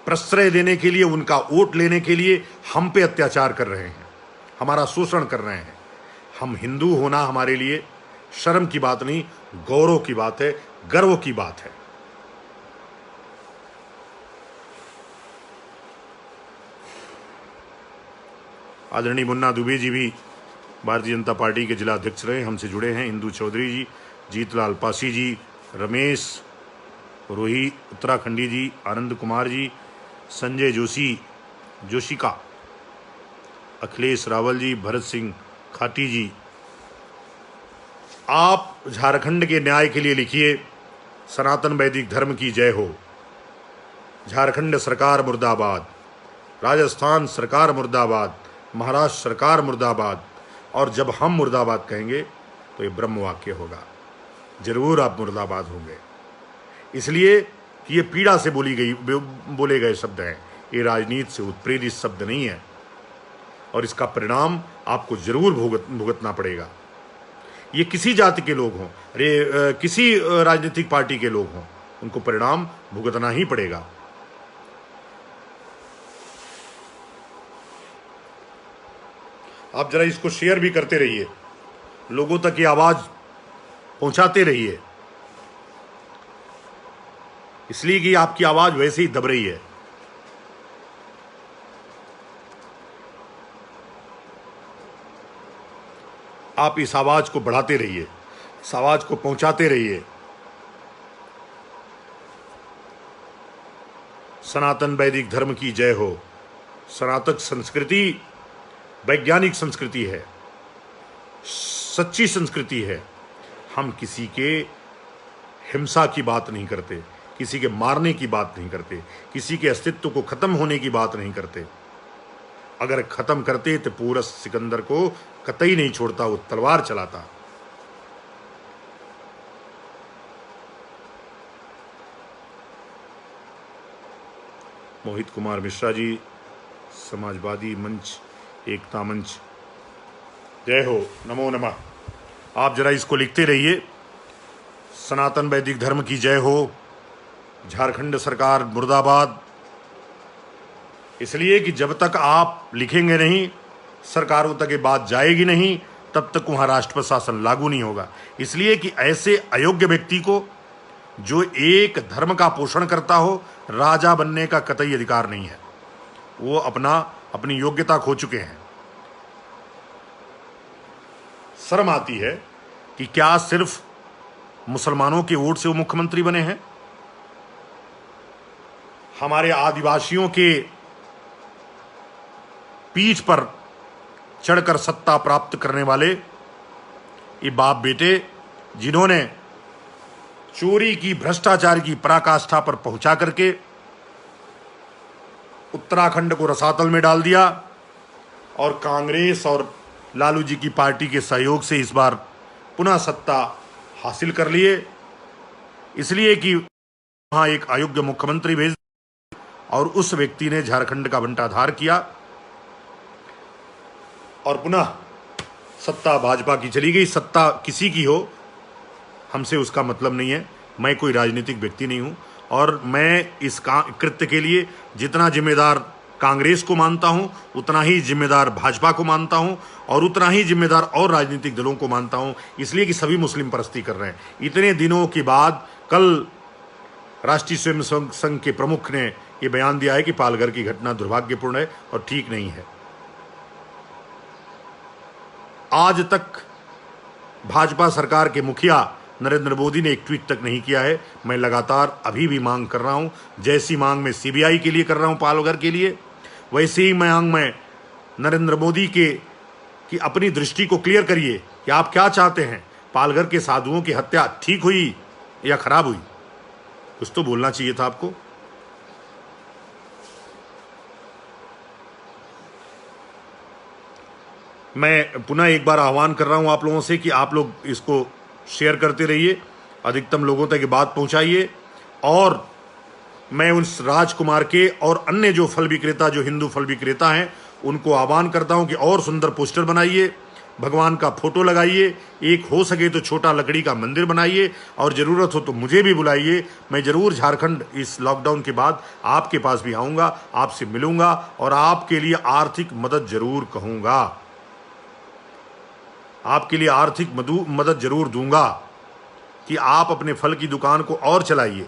प्रश्रय देने के लिए, उनका वोट लेने के लिए हम पे अत्याचार कर रहे हैं, हमारा शोषण कर रहे हैं। हम हिंदू होना हमारे लिए शर्म की बात नहीं, गौरव की बात है, गर्व की बात है। आदरणीय मुन्ना दुबे जी भी भारतीय जनता पार्टी के जिला अध्यक्ष रहे, हमसे जुड़े हैं। इंदू चौधरी जी, जीतलाल पासी जी, रमेश रोही उत्तराखंडी जी, आनंद कुमार जी, संजय जोशिका, अखिलेश रावल जी, भरत सिंह खाटी जी। आप झारखंड के न्याय के लिए लिखिए, सनातन वैदिक धर्म की जय हो, झारखंड सरकार मुर्दाबाद, राजस्थान सरकार मुर्दाबाद, महाराष्ट्र सरकार मुर्दाबाद। और जब हम मुर्दाबाद कहेंगे तो ये ब्रह्म वाक्य होगा, जरूर आप मुर्दाबाद होंगे। इसलिए कि ये पीड़ा से बोले गए शब्द हैं, ये राजनीति से उत्प्रेरित शब्द नहीं है, और इसका परिणाम आपको जरूर भुगतना पड़ेगा। ये किसी जाति के लोग हों, किसी राजनीतिक पार्टी के लोग हों, उनको परिणाम भुगतना ही पड़ेगा। आप जरा इसको शेयर भी करते रहिए, लोगों तक ये आवाज पहुंचाते रहिए, इसलिए कि आपकी आवाज वैसे ही दब रही है। आप इस आवाज को बढ़ाते रहिए, इस आवाज को पहुंचाते रहिए। सनातन वैदिक धर्म की जय हो। सनातन संस्कृति वैज्ञानिक संस्कृति है, सच्ची संस्कृति है। हम किसी के हिंसा की बात नहीं करते, किसी के मारने की बात नहीं करते, किसी के अस्तित्व को खत्म होने की बात नहीं करते। अगर खत्म करते तो पूरा सिकंदर को कतई नहीं छोड़ता, वो तलवार चलाता। मोहित कुमार मिश्रा जी, समाजवादी मंच, एकता मंच, जय हो, नमो नमः। आप जरा इसको लिखते रहिए, सनातन वैदिक धर्म की जय हो, झारखंड सरकार मुर्दाबाद। इसलिए कि जब तक आप लिखेंगे नहीं, सरकारों तक ये बात जाएगी नहीं, तब तक वहाँ राष्ट्र शासन लागू नहीं होगा। इसलिए कि ऐसे अयोग्य व्यक्ति को, जो एक धर्म का पोषण करता हो, राजा बनने का कतई अधिकार नहीं है। वो अपनी योग्यता खो चुके हैं। शर्म आती है कि क्या सिर्फ मुसलमानों के वोट से वो मुख्यमंत्री बने हैं? हमारे आदिवासियों के पीठ पर चढ़कर सत्ता प्राप्त करने वाले ये बाप बेटे, जिन्होंने चोरी की, भ्रष्टाचार की पराकाष्ठा पर पहुंचा करके उत्तराखंड को रसातल में डाल दिया, और कांग्रेस और लालू जी की पार्टी के सहयोग से इस बार पुनः सत्ता हासिल कर लिए। इसलिए कि वहां एक अयोग्य मुख्यमंत्री भेज, और उस व्यक्ति ने झारखंड का बंटाधार किया, और पुनः सत्ता भाजपा की चली गई। सत्ता किसी की हो, हमसे उसका मतलब नहीं है। मैं कोई राजनीतिक व्यक्ति नहीं हूं, और मैं इस कृत्य के लिए जितना जिम्मेदार कांग्रेस को मानता हूं, उतना ही जिम्मेदार भाजपा को मानता हूं और उतना ही जिम्मेदार और राजनीतिक दलों को मानता हूं, इसलिए कि सभी मुस्लिम परस्ती कर रहे हैं। इतने दिनों के बाद कल राष्ट्रीय स्वयंसेवक संघ के प्रमुख ने यह बयान दिया है कि पालघर की घटना दुर्भाग्यपूर्ण है और ठीक नहीं है। आज तक भाजपा सरकार के मुखिया नरेंद्र मोदी ने एक ट्वीट तक नहीं किया है। मैं लगातार अभी भी मांग कर रहा हूं, जैसी मांग मैं सीबीआई के लिए कर रहा हूं पालघर के लिए, वैसे ही मांग मैं नरेंद्र मोदी की अपनी दृष्टि को क्लियर करिए कि आप क्या चाहते हैं। पालघर के साधुओं की हत्या ठीक हुई या खराब हुई? कुछ तो बोलना चाहिए था आपको। मैं पुनः एक बार आह्वान कर रहा हूं आप लोगों से कि आप लोग इसको शेयर करते रहिए, अधिकतम लोगों तक ये बात पहुंचाइए। और मैं उस राजकुमार के और अन्य जो फल विक्रेता, जो हिंदू फल विक्रेता हैं, उनको आह्वान करता हूं कि और सुंदर पोस्टर बनाइए, भगवान का फोटो लगाइए, एक हो सके तो छोटा लकड़ी का मंदिर बनाइए और ज़रूरत हो तो मुझे भी बुलाइए। मैं ज़रूर झारखंड इस लॉकडाउन के बाद आपके पास भी आऊँगा, आपसे मिलूँगा और आपके लिए आर्थिक मदद जरूर कहूँगा, आपके लिए आर्थिक मदद जरूर दूंगा कि आप अपने फल की दुकान को और चलाइए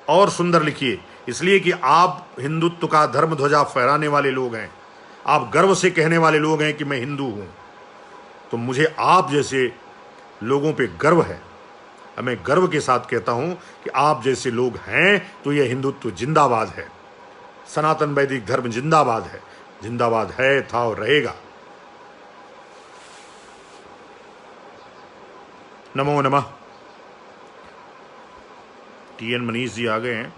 और सुंदर लिखिए, इसलिए कि आप हिंदुत्व का धर्म ध्वजा फहराने वाले लोग हैं, आप गर्व से कहने वाले लोग हैं कि मैं हिंदू हूं। तो मुझे आप जैसे लोगों पे गर्व है। मैं गर्व के साथ कहता हूं कि आप जैसे लोग हैं तो यह हिंदुत्व जिंदाबाद है, सनातन वैदिक धर्म जिंदाबाद है, जिंदाबाद है, था और रहेगा। नमो नमः। टीएन मनीष जी आ गए हैं,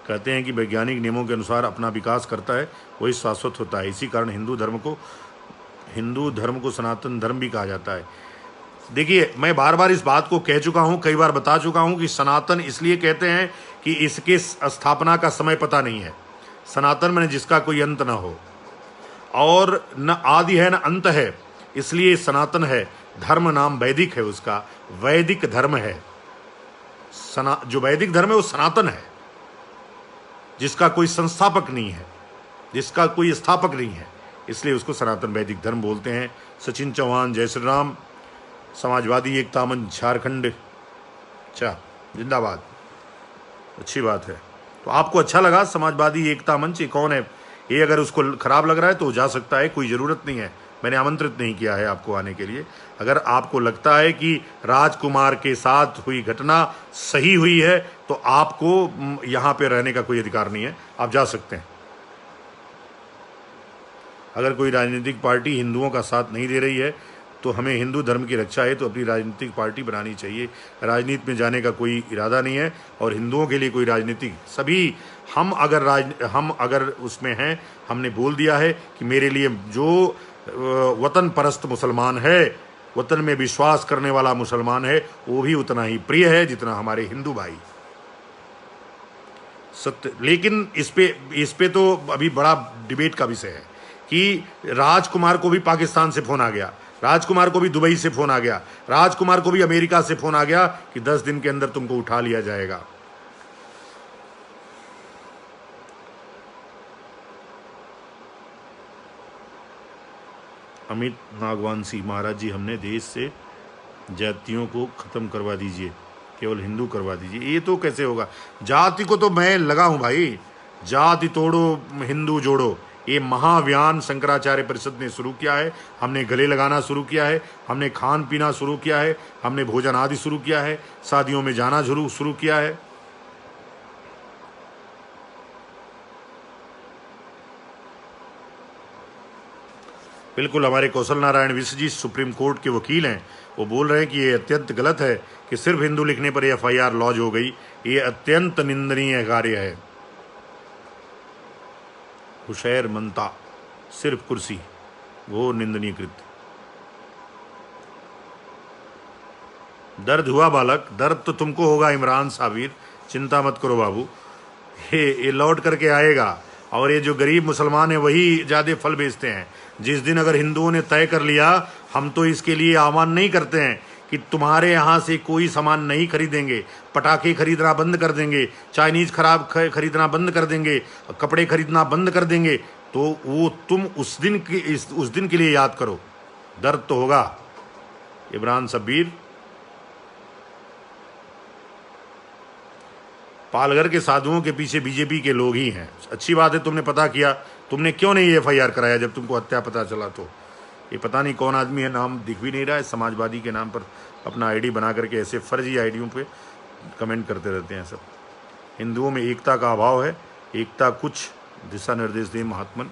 कहते हैं कि वैज्ञानिक नियमों के अनुसार अपना विकास करता है वही शाश्वत होता है, इसी कारण हिंदू धर्म को सनातन धर्म भी कहा जाता है। देखिए, मैं बार बार इस बात को कह चुका हूं, कई बार बता चुका हूं कि सनातन इसलिए कहते हैं कि इसके स्थापना का समय पता नहीं है। सनातन माने जिसका कोई अंत ना हो और न आदि है न अंत है, इसलिए सनातन है। धर्म नाम वैदिक है, उसका वैदिक धर्म है। जो वैदिक धर्म है वो सनातन है, जिसका कोई संस्थापक नहीं है, जिसका कोई स्थापक नहीं है, इसलिए उसको सनातन वैदिक धर्म बोलते हैं। सचिन चौहान, जय श्री राम। समाजवादी एकता मंच झारखंड, अच्छा जिंदाबाद, अच्छी बात है। तो आपको अच्छा लगा समाजवादी एकता मंच, ये कौन है ये? अगर उसको खराब लग रहा है तो जा सकता है, कोई ज़रूरत नहीं है, मैंने आमंत्रित नहीं किया है आपको आने के लिए। अगर आपको लगता है कि राजकुमार के साथ हुई घटना सही हुई है तो आपको यहाँ पे रहने का कोई अधिकार नहीं है, आप जा सकते हैं। अगर कोई राजनीतिक पार्टी हिंदुओं का साथ नहीं दे रही है तो हमें हिंदू धर्म की रक्षा है तो अपनी राजनीतिक पार्टी बनानी चाहिए। राजनीति में जाने का कोई इरादा नहीं है और हिंदुओं के लिए कोई राजनीतिक, सभी हम अगर उसमें हैं, हमने बोल दिया है कि मेरे लिए जो वतन परस्त मुसलमान है, वतन में विश्वास करने वाला मुसलमान है, वो भी उतना ही प्रिय है जितना हमारे हिंदू भाई। सत्य। लेकिन इस पे तो अभी बड़ा डिबेट का विषय है कि राजकुमार को भी पाकिस्तान से फोन आ गया, राजकुमार को भी दुबई से फोन आ गया, राजकुमार को भी अमेरिका से फोन आ गया कि 10 दिन के अंदर तुमको उठा लिया जाएगा। अमित नागवांसी, महाराज जी हमने देश से जातियों को खत्म करवा दीजिए, केवल हिंदू करवा दीजिए। ये तो कैसे होगा? जाति को तो मैं लगा हूं भाई, जाति तोड़ो हिंदू जोड़ो, ये महाअभियान शंकराचार्य परिषद ने शुरू किया है। हमने गले लगाना शुरू किया है, हमने खान पीना शुरू किया है, हमने भोजन आदि शुरू किया है, शादियों में जाना शुरू किया है। बिल्कुल, हमारे कौशल नारायण विश्व जी सुप्रीम कोर्ट के वकील हैं, वो बोल रहे हैं कि ये अत्यंत गलत है कि सिर्फ हिंदू लिखने पर एफआईआर लॉन्च हो गई, ये अत्यंत निंदनीय कार्य है। हुशैर मनता, सिर्फ कुर्सी, वो निंदनीय कृत्य। दर्द हुआ बालक, दर्द तो तुमको होगा इमरान साबिर, चिंता मत करो बाबू, ये लौट करके आएगा। और ये जो गरीब मुसलमान है वही ज़्यादा फल बेचते हैं। जिस दिन अगर हिंदुओं ने तय कर लिया, हम तो इसके लिए आह्वान नहीं करते हैं कि तुम्हारे यहाँ से कोई सामान नहीं खरीदेंगे, पटाखे खरीदना बंद कर देंगे, चाइनीज़ खरीदना बंद कर देंगे, कपड़े खरीदना बंद कर देंगे, तो वो तुम उस दिन के लिए याद करो, दर्द तो होगा। इमरान शब्बीर, पालघर के साधुओं के पीछे बीजेपी के लोग ही हैं। अच्छी बात है, तुमने पता किया। तुमने क्यों नहीं एफआईआर कराया जब तुमको हत्या पता चला? तो ये पता नहीं कौन आदमी है, नाम दिख भी नहीं रहा है, समाजवादी के नाम पर अपना आईडी बना करके ऐसे फर्जी आईडियों पे कमेंट करते रहते हैं सब। हिंदुओं में एकता का अभाव है, एकता कुछ, दिशा निर्देश दे महात्मन।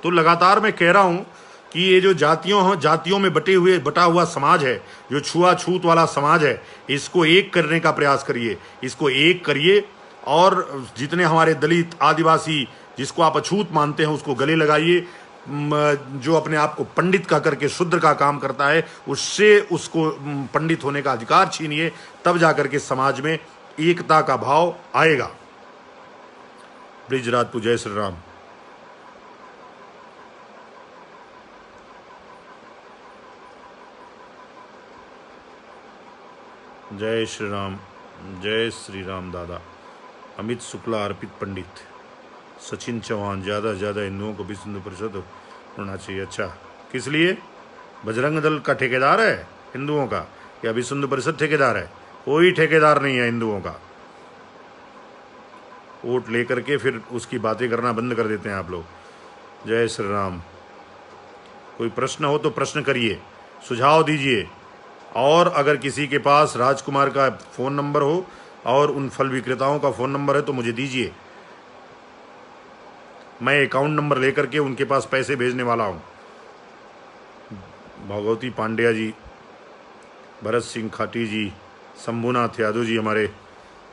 तो लगातार मैं कह रहा हूँ कि ये जो जातियों में बटा हुआ समाज है, जो छुआछूत वाला समाज है, इसको एक करने का प्रयास करिए, इसको एक करिए। और जितने हमारे दलित, आदिवासी, जिसको आप अछूत मानते हैं, उसको गले लगाइए। जो अपने आप को पंडित का करके शूद्र का काम करता है, उससे उसको पंडित होने का अधिकार छीनिए, तब जाकर के समाज में एकता का भाव आएगा। ब्रिज राजपूत, जय श्री राम। जय श्री राम, जय श्री राम दादा। अमित शुक्ला, अर्पित पंडित, सचिन चौहान, ज़्यादा से ज़्यादा हिंदुओं को विश्व हिंदू परिषद होना चाहिए। अच्छा, किस लिए? बजरंग दल का ठेकेदार है हिंदुओं का, या विश्व हिंदू परिषद ठेकेदार है? कोई ठेकेदार नहीं है हिंदुओं का। वोट लेकर के फिर उसकी बातें करना बंद कर देते हैं आप लोग। जय श्री राम। कोई प्रश्न हो तो प्रश्न करिए, सुझाव दीजिए। और अगर किसी के पास राजकुमार का फ़ोन नंबर हो और उन फल विक्रेताओं का फ़ोन नंबर है तो मुझे दीजिए, मैं अकाउंट नंबर लेकर के उनके पास पैसे भेजने वाला हूँ। भगवती पांड्या जी, भरत सिंह खाटी जी, शंभुनाथ यादव जी, हमारे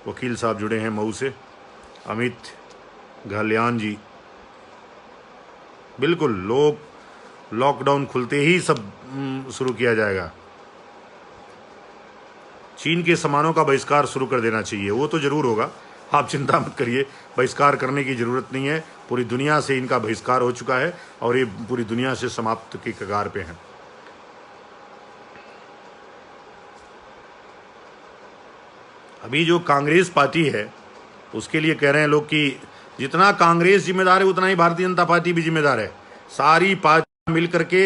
वकील साहब जुड़े हैं मऊ से, अमित घालियान जी। बिल्कुल, लोग लॉकडाउन खुलते ही सब शुरू किया जाएगा। चीन के सामानों का बहिष्कार शुरू कर देना चाहिए, वो तो ज़रूर होगा, आप चिंता मत करिए। बहिष्कार करने की ज़रूरत नहीं है, पूरी दुनिया से इनका बहिष्कार हो चुका है और ये पूरी दुनिया से समाप्त की कगार पे हैं। अभी जो कांग्रेस पार्टी है उसके लिए कह रहे हैं लोग कि जितना कांग्रेस जिम्मेदार है उतना ही भारतीय जनता पार्टी भी जिम्मेदार है। सारी पार्टी मिलकर के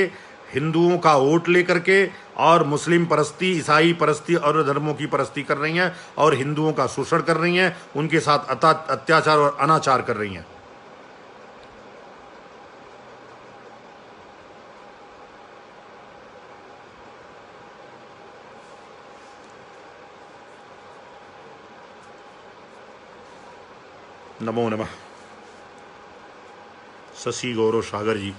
हिंदुओं का वोट लेकर के और मुस्लिम परस्ती, ईसाई परस्ती और धर्मों की परस्ती कर रही हैं और हिंदुओं का शोषण कर रही हैं, उनके साथ अत्याचार और अनाचार कर रही हैं। नमो नमः। शशि गौरव सागर जी,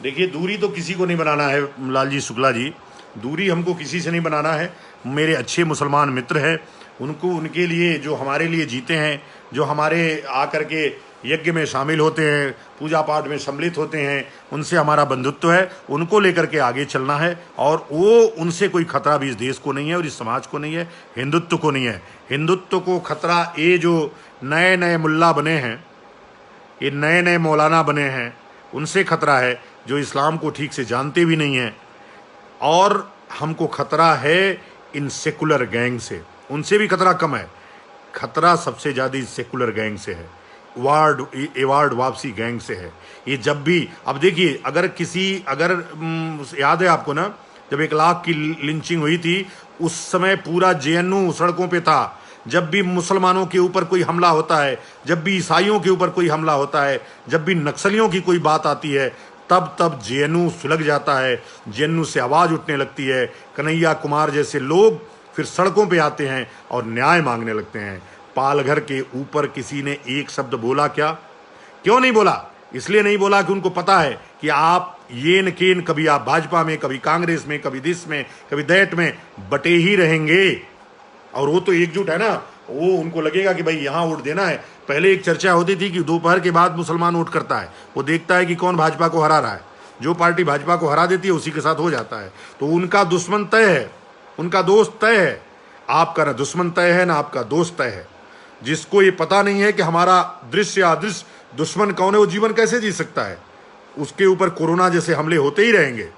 देखिए दूरी तो किसी को नहीं बनाना है लालजी शुक्ला जी, दूरी हमको किसी से नहीं बनाना है। मेरे अच्छे मुसलमान मित्र हैं, उनको, उनके लिए, जो हमारे लिए जीते हैं, जो हमारे आकर के यज्ञ में शामिल होते हैं, पूजा पाठ में सम्मिलित होते हैं, उनसे हमारा बंधुत्व है, उनको लेकर के आगे चलना है। और वो, उनसे कोई खतरा भी इस देश को नहीं है और इस समाज को नहीं है, हिंदुत्व को नहीं है। हिंदुत्व को खतरा ये जो नए नए मुल्ला बने हैं, ये नए नए मौलाना बने हैं, उनसे खतरा है, जो इस्लाम को ठीक से जानते भी नहीं हैं। और हमको खतरा है इन सेकुलर गैंग से, उनसे भी खतरा कम है, खतरा सबसे ज़्यादा सेकुलर गैंग से है, एवार्ड वापसी गैंग से है। ये जब भी, अब देखिए, अगर याद है आपको ना, जब 1 लाख की लिंचिंग हुई थी उस समय पूरा जेएनयू सड़कों पे था। जब भी मुसलमानों के ऊपर कोई हमला होता है, जब भी ईसाइयों के ऊपर कोई हमला होता है, जब भी नक्सलियों की कोई बात आती है, तब जेएनयू सुलग जाता है, जेएनयू से आवाज़ उठने लगती है। कन्हैया कुमार जैसे लोग फिर सड़कों पे आते हैं और न्याय मांगने लगते हैं। पालघर के ऊपर किसी ने एक शब्द बोला क्या? क्यों नहीं बोला? इसलिए नहीं बोला कि उनको पता है कि आप ये न केन, कभी आप भाजपा में, कभी कांग्रेस में, कभी दिस में, कभी दैट में बटे ही रहेंगे। और वो तो एकजुट है ना, वो उनको लगेगा कि भाई यहाँ वोट देना है। पहले एक चर्चा होती थी कि दोपहर के बाद मुसलमान वोट करता है, वो देखता है कि कौन भाजपा को हरा रहा है, जो पार्टी भाजपा को हरा देती है उसी के साथ हो जाता है। तो उनका दुश्मन तय है, उनका दोस्त तय है। आपका ना दुश्मन तय है ना आपका दोस्त तय है। जिसको ये पता नहीं है कि हमारा दृश्य या अदृश्य दुश्मन कौन है, वो जीवन कैसे जी सकता है? उसके ऊपर कोरोना जैसे हमले होते ही रहेंगे।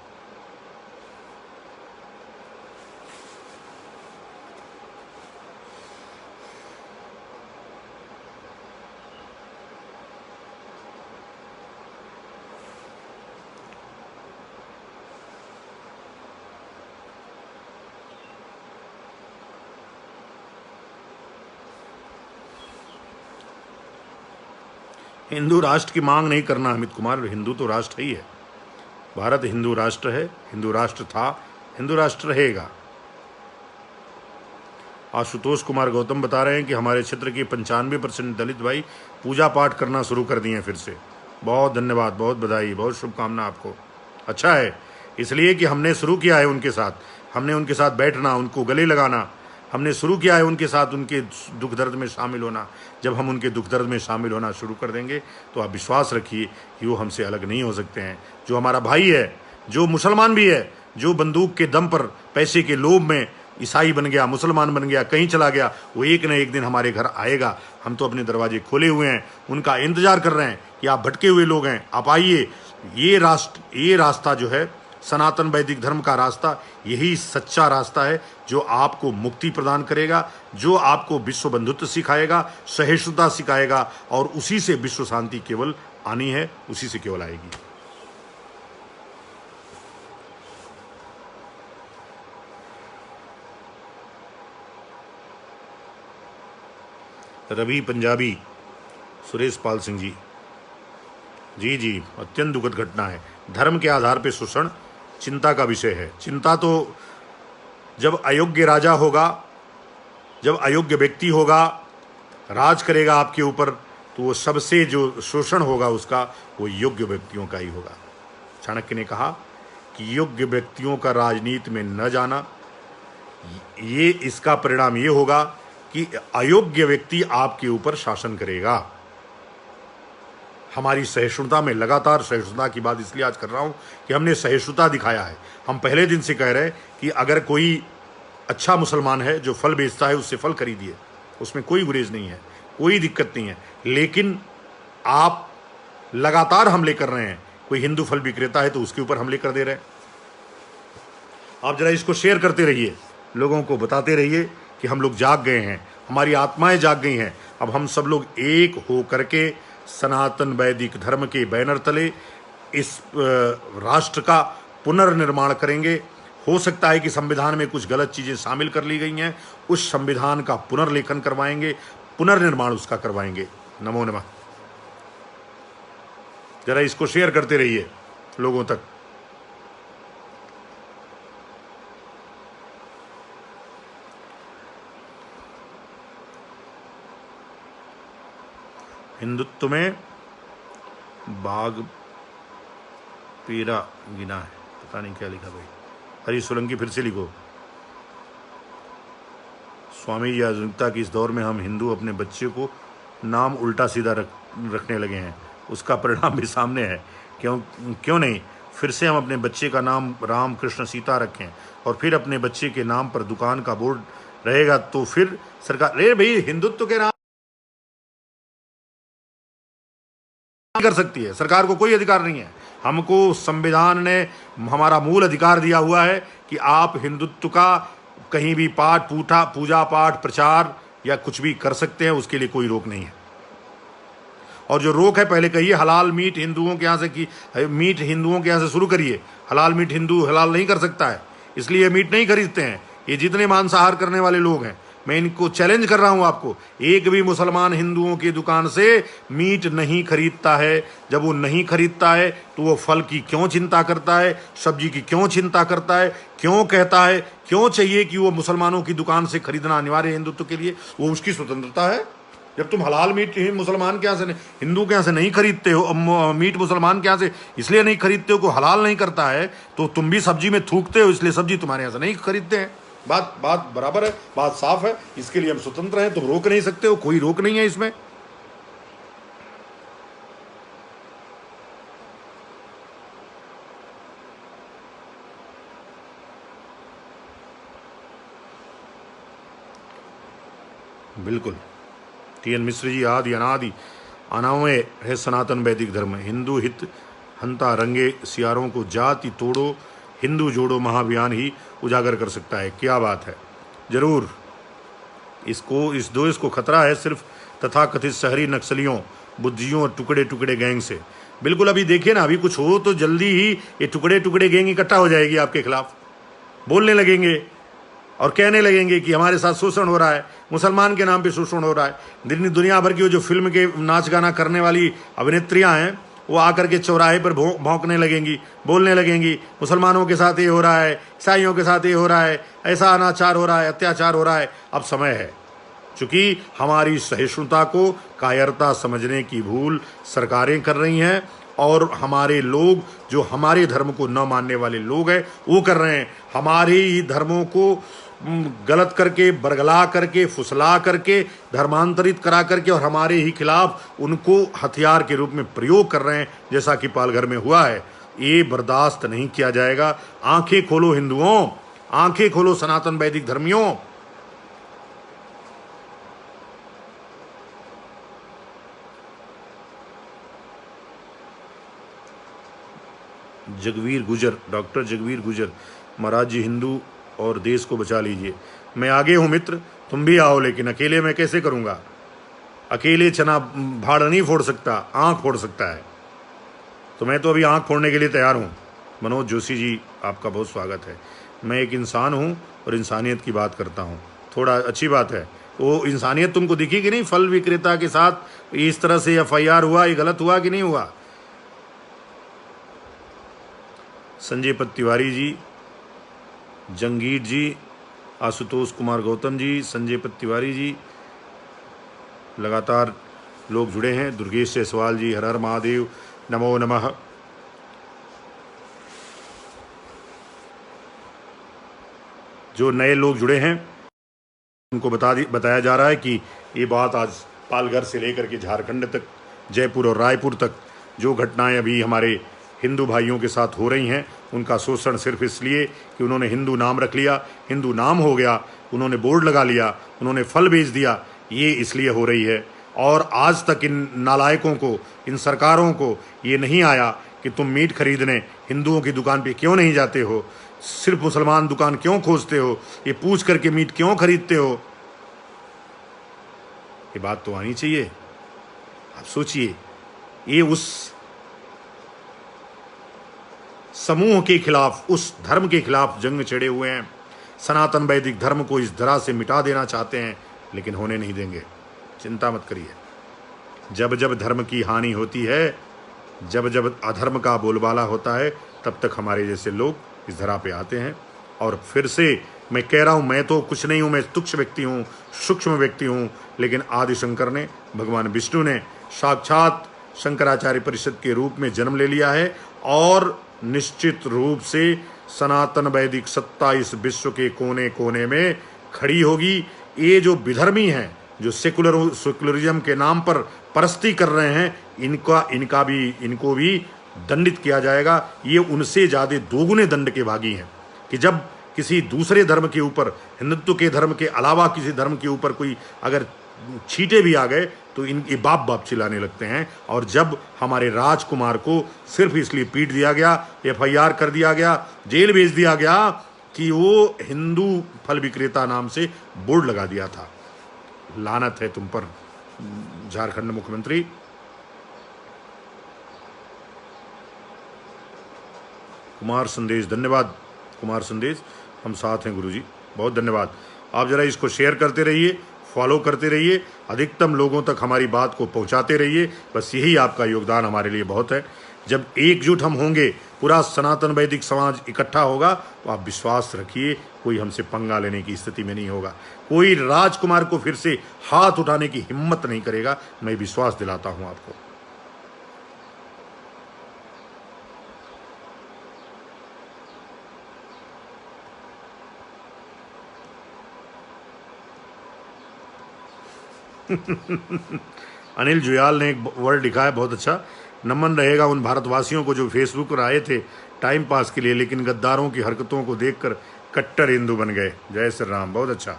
हिंदू राष्ट्र की मांग नहीं करना अमित कुमार, हिंदू तो राष्ट्र ही है। भारत हिंदू राष्ट्र है, हिंदू राष्ट्र था, हिंदू राष्ट्र रहेगा। आशुतोष कुमार गौतम बता रहे हैं कि हमारे क्षेत्र के 95% दलित भाई पूजा पाठ करना शुरू कर दिए हैं फिर से। बहुत धन्यवाद, बहुत बधाई, बहुत शुभकामना आपको। अच्छा है, इसलिए कि हमने शुरू किया है उनके साथ, हमने उनके साथ बैठना, उनको गले लगाना, हमने शुरू किया है उनके साथ उनके दुख दर्द में शामिल होना। जब हम उनके दुख दर्द में शामिल होना शुरू कर देंगे तो आप विश्वास रखिए कि वो हमसे अलग नहीं हो सकते हैं। जो हमारा भाई है, जो मुसलमान भी है, जो बंदूक के दम पर पैसे के लोभ में ईसाई बन गया, मुसलमान बन गया, कहीं चला गया, वो एक न एक दिन हमारे घर आएगा। हम तो अपने दरवाजे खोले हुए हैं, उनका इंतजार कर रहे हैं कि आप भटके हुए लोग हैं, आप आइए। ये रास्ता जो है सनातन वैदिक धर्म का रास्ता, यही सच्चा रास्ता है जो आपको मुक्ति प्रदान करेगा, जो आपको विश्व बंधुत्व सिखाएगा, सहिष्णुता सिखाएगा, और उसी से विश्व शांति केवल आनी है, उसी से केवल आएगी। रवि पंजाबी, सुरेश पाल सिंह जी, जी अत्यंत दुखद घटना है। धर्म के आधार पर शोषण चिंता का विषय है। चिंता तो जब अयोग्य राजा होगा, जब अयोग्य व्यक्ति होगा, राज करेगा आपके ऊपर, तो वो सबसे जो शोषण होगा उसका, वो योग्य व्यक्तियों का ही होगा। चाणक्य ने कहा कि योग्य व्यक्तियों का राजनीति में न जाना, ये इसका परिणाम ये होगा कि अयोग्य व्यक्ति आपके ऊपर शासन करेगा। हमारी सहिष्णुता में लगातार, सहिष्णुता की बात इसलिए आज कर रहा हूं कि हमने सहिष्णुता दिखाया है। हम पहले दिन से कह रहे हैं कि अगर कोई अच्छा मुसलमान है जो फल बेचता है, उससे फल खरीदिए, उसमें कोई गुरेज नहीं है, कोई दिक्कत नहीं है। लेकिन आप लगातार हमले कर रहे हैं। कोई हिंदू फल विक्रेता है तो उसके ऊपर हमले कर दे रहे हैं। आप जरा इसको शेयर करते रहिए, लोगों को बताते रहिए कि हम लोग जाग गए हैं, हमारी आत्माएं जाग गई हैं। अब हम सब लोग एक हो करके सनातन वैदिक धर्म के बैनर तले इस राष्ट्र का पुनर्निर्माण करेंगे। हो सकता है कि संविधान में कुछ गलत चीज़ें शामिल कर ली गई हैं, उस संविधान का पुनर्लेखन करवाएंगे, पुनर्निर्माण उसका करवाएंगे। नमो नमः। जरा इसको शेयर करते रहिए लोगों तक। हिंदुत्व में बाघ पीरा गिना है, पता नहीं क्या लिखा भाई। हरी सोलंकी फिर से लिखो। स्वामी जी आधुनिकता की इस दौर में हम हिंदू अपने बच्चे को नाम उल्टा सीधा रखने लगे हैं, उसका परिणाम भी सामने है। क्यों नहीं फिर से हम अपने बच्चे का नाम राम कृष्ण सीता रखें, और फिर अपने बच्चे के नाम पर दुकान का बोर्ड रहेगा, तो फिर सरकार, अरे भाई हिंदुत्व के नाम कर सकती है, सरकार को कोई अधिकार नहीं है। हमको संविधान ने हमारा मूल अधिकार दिया हुआ है कि आप हिंदुत्व का कहीं भी पूजा पाठ प्रचार या कुछ भी कर सकते हैं, उसके लिए कोई रोक नहीं है। और जो रोक है, पहले कहिए हलाल मीट हिंदुओं के यहाँ से की मीट हिंदुओं के यहाँ से शुरू करिए। हलाल मीट हिंदू हलाल नहीं कर सकता है, इसलिए मीट नहीं खरीदते हैं। ये जितने मांसाहार करने वाले लोग हैं, मैं इनको चैलेंज कर रहा हूं आपको, एक भी मुसलमान हिंदुओं की दुकान से मीट नहीं खरीदता है। जब वो नहीं खरीदता है तो वो फल की क्यों चिंता करता है, सब्जी की क्यों चिंता करता है, क्यों कहता है, क्यों चाहिए कि वो मुसलमानों की दुकान से खरीदना अनिवार्य है हिंदुत्व के लिए? वो उसकी स्वतंत्रता है। जब तुम हलाल मीट मुसलमान के यहाँ से, हिंदू के यहाँ से नहीं खरीदते हो, मीट मुसलमान के यहाँ से इसलिए नहीं खरीदते हो को हलाल नहीं करता है, तो तुम भी सब्जी में थूकते हो, इसलिए सब्जी तुम्हारे यहाँ से नहीं खरीदते हैं। बात बराबर है, बात साफ है। इसके लिए हम स्वतंत्र हैं, तुम रोक नहीं सकते हो, कोई रोक नहीं है इसमें। बिल्कुल। टी.एन. मिश्र जी, आदि अनादि अनामय है सनातन वैदिक धर्म। हिंदू हित हंता रंगे सियारों को जाति तोड़ो, हिंदू जोड़ो महाअभियान ही उजागर कर सकता है। क्या बात है, जरूर। इस देश को खतरा है सिर्फ तथाकथित शहरी नक्सलियों, बुद्धियों और टुकड़े टुकड़े गैंग से। बिल्कुल, अभी देखिए ना, अभी कुछ हो तो जल्दी ही ये टुकड़े टुकड़े गैंग इकट्ठा हो जाएगी आपके खिलाफ, बोलने लगेंगे। और कहने लगेंगे कि हमारे साथ शोषण हो रहा है, मुसलमान के नाम पे शोषण हो रहा है। दुनिया भर की वो जो फिल्म के नाच गाना करने वाली अभिनेत्रियां हैं, वो आकर के चौराहे पर भौंकने लगेंगी, बोलने लगेंगी मुसलमानों के साथ ये हो रहा है, ईसाइयों के साथ ये हो रहा है, ऐसा अनाचार हो रहा है, अत्याचार हो रहा है। अब समय है, चूंकि हमारी सहिष्णुता को कायरता समझने की भूल सरकारें कर रही हैं और हमारे लोग जो हमारे धर्म को न मानने वाले लोग हैं वो कर रहे हैं। हमारे ही धर्मों को गलत करके, बरगला करके, फुसला करके, धर्मांतरित करा करके और हमारे ही खिलाफ उनको हथियार के रूप में प्रयोग कर रहे हैं, जैसा कि पालघर में हुआ है। ये बर्दाश्त नहीं किया जाएगा। आंखें खोलो हिंदुओं, आंखें खोलो सनातन वैदिक धर्मियों। जगवीर गुजर, डॉक्टर जगवीर गुजर, महाराज जी हिंदू और देश को बचा लीजिए। मैं आगे हूं मित्र, तुम भी आओ, लेकिन अकेले मैं कैसे करूंगा? अकेले चना भाड़ नहीं फोड़ सकता, आंख फोड़ सकता है। तो मैं तो अभी आंख फोड़ने के लिए तैयार हूं। मनोज जोशी जी, आपका बहुत स्वागत है। मैं एक इंसान हूं और इंसानियत की बात करता हूं, थोड़ा अच्छी बात है। वो इंसानियत तुमको दिखी कि नहीं? फल विक्रेता के साथ इस तरह से FIR हुआ, ये गलत हुआ कि नहीं हुआ? संजय तिवारी जी, जंगीर जी, आशुतोष कुमार गौतम जी, संजय तिवारी जी, लगातार लोग जुड़े हैं। दुर्गेश जायसवाल जी, हर हर महादेव, नमो नमः। जो नए लोग जुड़े हैं उनको बताया जा रहा है कि ये बात आज पालघर से लेकर के झारखंड तक, जयपुर और रायपुर तक जो घटनाएं अभी हमारे हिंदू भाइयों के साथ हो रही हैं, उनका शोषण सिर्फ इसलिए कि उन्होंने हिंदू नाम रख लिया, हिंदू नाम हो गया, उन्होंने बोर्ड लगा लिया, उन्होंने फल बेच दिया, ये इसलिए हो रही है। और आज तक इन नालायकों को, इन सरकारों को ये नहीं आया कि तुम मीट खरीदने हिंदुओं की दुकान पे क्यों नहीं जाते हो, सिर्फ मुसलमान दुकान क्यों खोजते हो, ये पूछ करके मीट क्यों खरीदते हो। ये बात तो आनी चाहिए। आप सोचिए, ये उस समूह के खिलाफ, उस धर्म के खिलाफ जंग छेड़े हुए हैं। सनातन वैदिक धर्म को इस धरा से मिटा देना चाहते हैं, लेकिन होने नहीं देंगे। चिंता मत करिए। जब जब धर्म की हानि होती है, जब जब अधर्म का बोलबाला होता है, तब तक हमारे जैसे लोग इस धरा पे आते हैं। और फिर से मैं कह रहा हूँ, मैं तो कुछ नहीं हूँ, मैं तुच्छ व्यक्ति हूँ, सूक्ष्म व्यक्ति हूँ, लेकिन आदि शंकर ने, भगवान विष्णु ने साक्षात शंकराचार्य परिषद के रूप में जन्म ले लिया है और निश्चित रूप से सनातन वैदिक सत्ता इस विश्व के कोने कोने में खड़ी होगी। ये जो विधर्मी हैं, जो सेकुलरिज्म के नाम पर परस्ती कर रहे हैं, इनको भी दंडित किया जाएगा। ये उनसे ज़्यादा दोगुने दंड के भागी हैं कि जब किसी दूसरे धर्म के ऊपर, हिंदुत्व के धर्म के अलावा किसी धर्म के ऊपर कोई अगर छींटे भी आ गए तो इनके बाप बाप चिल्लाने लगते हैं। और जब हमारे राजकुमार को सिर्फ इसलिए पीट दिया गया, FIR कर दिया गया, जेल भेज दिया गया कि वो हिंदू फल विक्रेता नाम से बोर्ड लगा दिया था। लानत है तुम पर झारखंड मुख्यमंत्री। कुमार संदेश, धन्यवाद कुमार संदेश, हम साथ हैं गुरुजी, बहुत धन्यवाद। आप जरा इसको शेयर करते रहिए, फॉलो करते रहिए, अधिकतम लोगों तक हमारी बात को पहुंचाते रहिए। बस यही आपका योगदान हमारे लिए बहुत है। जब एकजुट हम होंगे, पूरा सनातन वैदिक समाज इकट्ठा होगा, तो आप विश्वास रखिए कोई हमसे पंगा लेने की स्थिति में नहीं होगा। कोई राजकुमार को फिर से हाथ उठाने की हिम्मत नहीं करेगा, मैं विश्वास दिलाता हूं आपको। अनिल जुयाल ने एक वर्ड लिखा है बहुत अच्छा, नमन रहेगा उन भारतवासियों को जो फेसबुक पर आए थे टाइम पास के लिए, लेकिन गद्दारों की हरकतों को देखकर कट्टर हिंदू बन गए। जय श्री राम, बहुत अच्छा।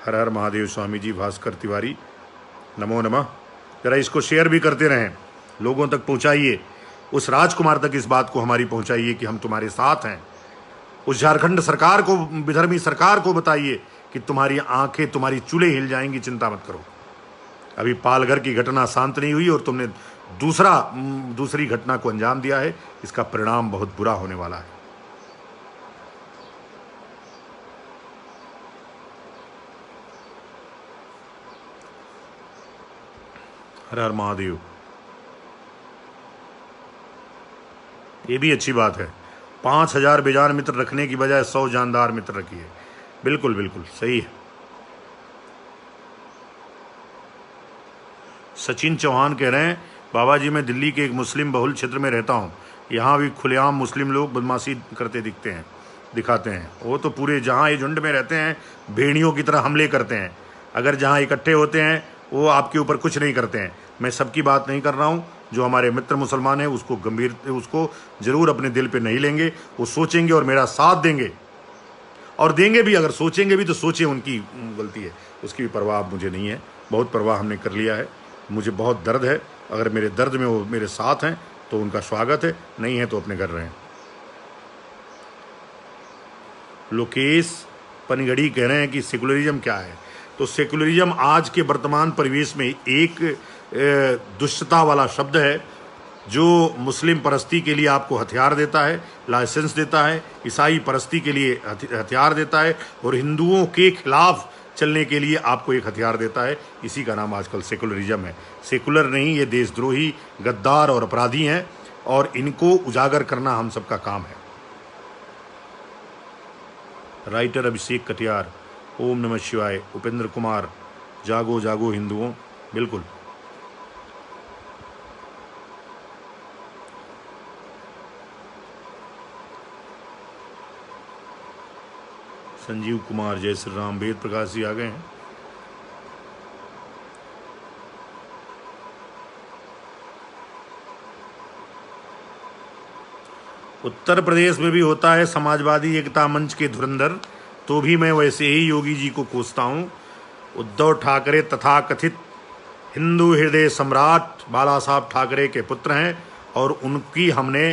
हर हर महादेव स्वामी जी, भास्कर तिवारी, नमो नमः। जरा इसको शेयर भी करते रहें, लोगों तक पहुंचाइए, उस राजकुमार तक इस बात को हमारी पहुंचाइए कि हम तुम्हारे साथ हैं। उस झारखंड सरकार को, विधर्मी सरकार को बताइए कि तुम्हारी आंखें, तुम्हारी चूल्हे हिल जाएंगी, चिंता मत करो। अभी पालघर की घटना शांत नहीं हुई और तुमने दूसरी घटना को अंजाम दिया है। इसका परिणाम बहुत बुरा होने वाला है। हर हर महादेव। ये भी अच्छी बात है। 5,000 बेजान मित्र रखने की बजाय 100 जानदार मित्र रखिए। बिल्कुल बिल्कुल सही है। सचिन चौहान कह रहे हैं, बाबा जी मैं दिल्ली के एक मुस्लिम बहुल क्षेत्र में रहता हूँ। यहाँ भी खुलेआम मुस्लिम लोग बदमाशी करते दिखाते हैं। वो तो पूरे जहाँ ये झुंड में रहते हैं भेड़ियों की तरह हमले करते हैं। अगर जहाँ इकट्ठे होते हैं वो आपके ऊपर कुछ नहीं करते हैं। मैं सबकी बात नहीं कर रहा हूँ। जो हमारे मित्र मुसलमान हैं उसको ज़रूर अपने दिल पे नहीं लेंगे। वो सोचेंगे और मेरा साथ देंगे, और देंगे भी। अगर सोचेंगे भी तो सोचे, उनकी गलती है, उसकी भी परवाह मुझे नहीं है। बहुत परवाह हमने कर लिया है। मुझे बहुत दर्द है। अगर मेरे दर्द में वो मेरे साथ हैं तो उनका स्वागत है, नहीं है तो अपने घर रहें। लोकेश पनगड़ी कह रहे हैं कि सेकुलरिज्म क्या है। तो सेकुलरिज्म आज के वर्तमान परिवेश में एक दुष्टता वाला शब्द है, जो मुस्लिम परस्ती के लिए आपको हथियार देता है, लाइसेंस देता है, ईसाई परस्ती के लिए हथियार देता है, और हिंदुओं के खिलाफ चलने के लिए आपको एक हथियार देता है। इसी का नाम आजकल सेकुलरिज्म है। सेकुलर नहीं, ये देशद्रोही, गद्दार और अपराधी हैं, और इनको उजागर करना हम सबका काम है। राइटर अभिषेक कटियार, ओम नमः शिवाय। उपेंद्र कुमार, जागो जागो हिंदुओं। बिल्कुल। संजीव कुमार, जय श्री राम। वेद प्रकाश जी आ गए हैं। उत्तर प्रदेश में भी होता है समाजवादी एकता मंच के धुरंधर, तो भी मैं वैसे ही योगी जी को कोसता हूं। उद्धव ठाकरे तथाकथित हिंदू हृदय सम्राट बाला साहब ठाकरे के पुत्र हैं, और उनकी हमने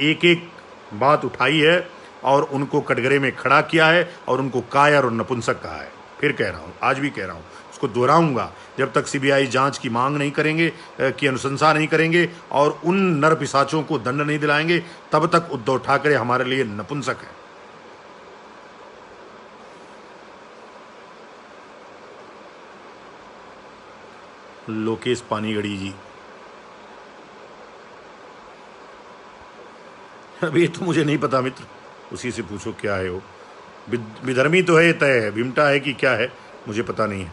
एक एक बात उठाई है और उनको कटघरे में खड़ा किया है, और उनको कायर और नपुंसक कहा है। फिर कह रहा हूँ, आज भी कह रहा हूँ, उसको दोहराऊंगा। जब तक सीबीआई जांच की मांग नहीं करेंगे, की अनुशंसा नहीं करेंगे, और उन नर पिशाचों को दंड नहीं दिलाएंगे, तब तक उद्धव ठाकरे हमारे लिए नपुंसक है। लोकेश पानीगढ़ी जी, अभी तो मुझे नहीं पता मित्र, उसी से पूछो क्या है वो। विधर्मी तो है, तय है। विमटा है कि क्या है मुझे पता नहीं है।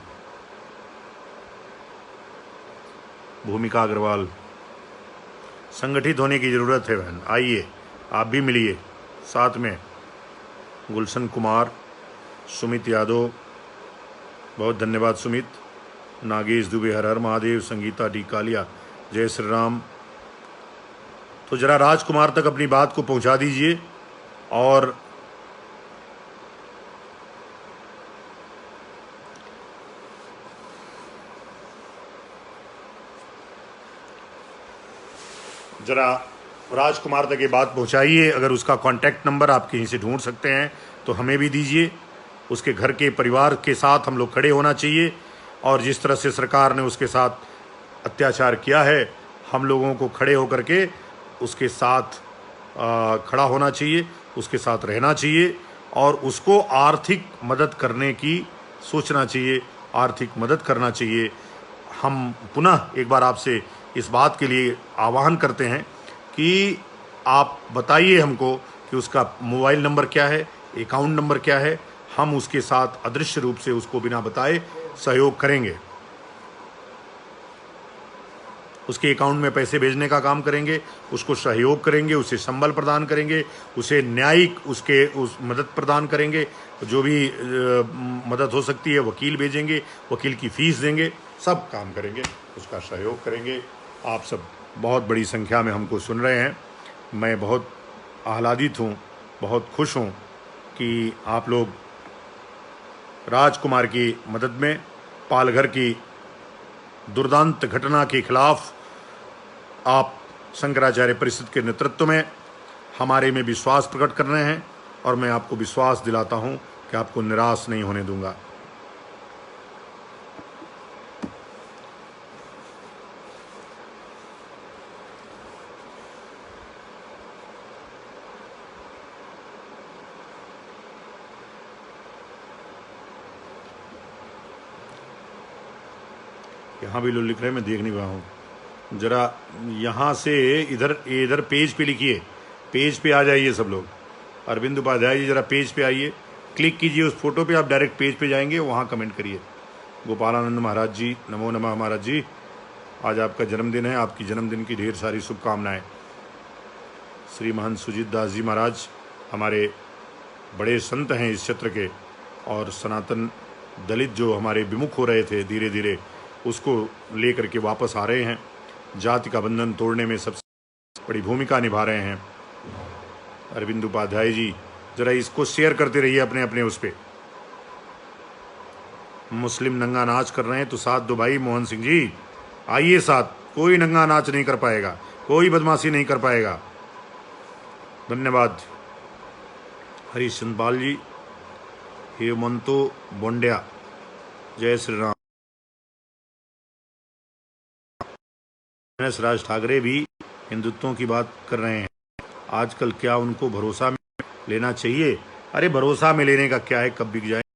भूमिका अग्रवाल, संगठित होने की ज़रूरत है बहन, आइए आप भी मिलिए साथ में। गुलशन कुमार, सुमित यादव, बहुत धन्यवाद सुमित। नागेश दुबे, हर हर महादेव। संगीता डी कालिया, जय श्री राम। तो जरा राजकुमार तक अपनी बात को पहुंचा दीजिए, और जरा राजकुमार तक ये बात पहुंचाइए। अगर उसका कांटेक्ट नंबर आप कहीं से ढूंढ सकते हैं तो हमें भी दीजिए। उसके घर के परिवार के साथ हम लोग खड़े होना चाहिए, और जिस तरह से सरकार ने उसके साथ अत्याचार किया है, हम लोगों को खड़े होकर के उसके साथ खड़ा होना चाहिए, उसके साथ रहना चाहिए, और उसको आर्थिक मदद करने की सोचना चाहिए, आर्थिक मदद करना चाहिए। हम पुनः एक बार आपसे इस बात के लिए आह्वान करते हैं कि आप बताइए हमको कि उसका मोबाइल नंबर क्या है, अकाउंट नंबर क्या है। हम उसके साथ अदृश्य रूप से उसको बिना बताए सहयोग करेंगे, उसके अकाउंट में पैसे भेजने का काम करेंगे, उसको सहयोग करेंगे, उसे संबल प्रदान करेंगे, उसे न्यायिक उस मदद प्रदान करेंगे। जो भी मदद हो सकती है, वकील भेजेंगे, वकील की फ़ीस देंगे, सब काम करेंगे, उसका सहयोग करेंगे। आप सब बहुत बड़ी संख्या में हमको सुन रहे हैं। मैं बहुत आह्लादित हूँ, बहुत खुश हूँ कि आप लोग राजकुमार की मदद में, पालघर की दुर्दांत घटना के खिलाफ आप शंकराचार्य परिषद के नेतृत्व में हमारे में विश्वास प्रकट कर रहे हैं, और मैं आपको विश्वास दिलाता हूं कि आपको निराश नहीं होने दूंगा। यहाँ भी लोग लिख रहे हैं, मैं देख नहीं पाया हूँ। ज़रा यहाँ से इधर इधर पेज पे लिखिए, पेज पे आ जाइए सब लोग। अरविंद उपाध्याय जी ज़रा पेज पे आइए, क्लिक कीजिए उस फोटो पे, आप डायरेक्ट पेज पे जाएंगे, वहाँ कमेंट करिए। गोपालानंद महाराज जी, नमो नमः महाराज जी, आज आपका जन्मदिन है, आपकी जन्मदिन की ढेर सारी शुभकामनाएं। श्री महंत सुजीत दास जी महाराज हमारे बड़े संत हैं इस क्षेत्र के, और सनातन दलित जो हमारे विमुख हो रहे थे धीरे धीरे, उसको लेकर के वापस आ रहे हैं। जाति का बंधन तोड़ने में सबसे बड़ी भूमिका निभा रहे हैं अरविंद उपाध्याय जी। जरा इसको शेयर करते रहिए अपने अपने उस पर। मुस्लिम नंगा नाच कर रहे हैं तो साथ दो भाई। मोहन सिंह जी आइए साथ, कोई नंगा नाच नहीं कर पाएगा, कोई बदमाशी नहीं कर पाएगा। धन्यवाद। हरीश चंद्रपाल जी, हेमंतो बोंडिया, जय श्री राम। राज ठाकरे भी हिंदुत्वों की बात कर रहे हैं आजकल, क्या उनको भरोसा में लेना चाहिए? अरे भरोसा में लेने का क्या है, कब बिक जाए।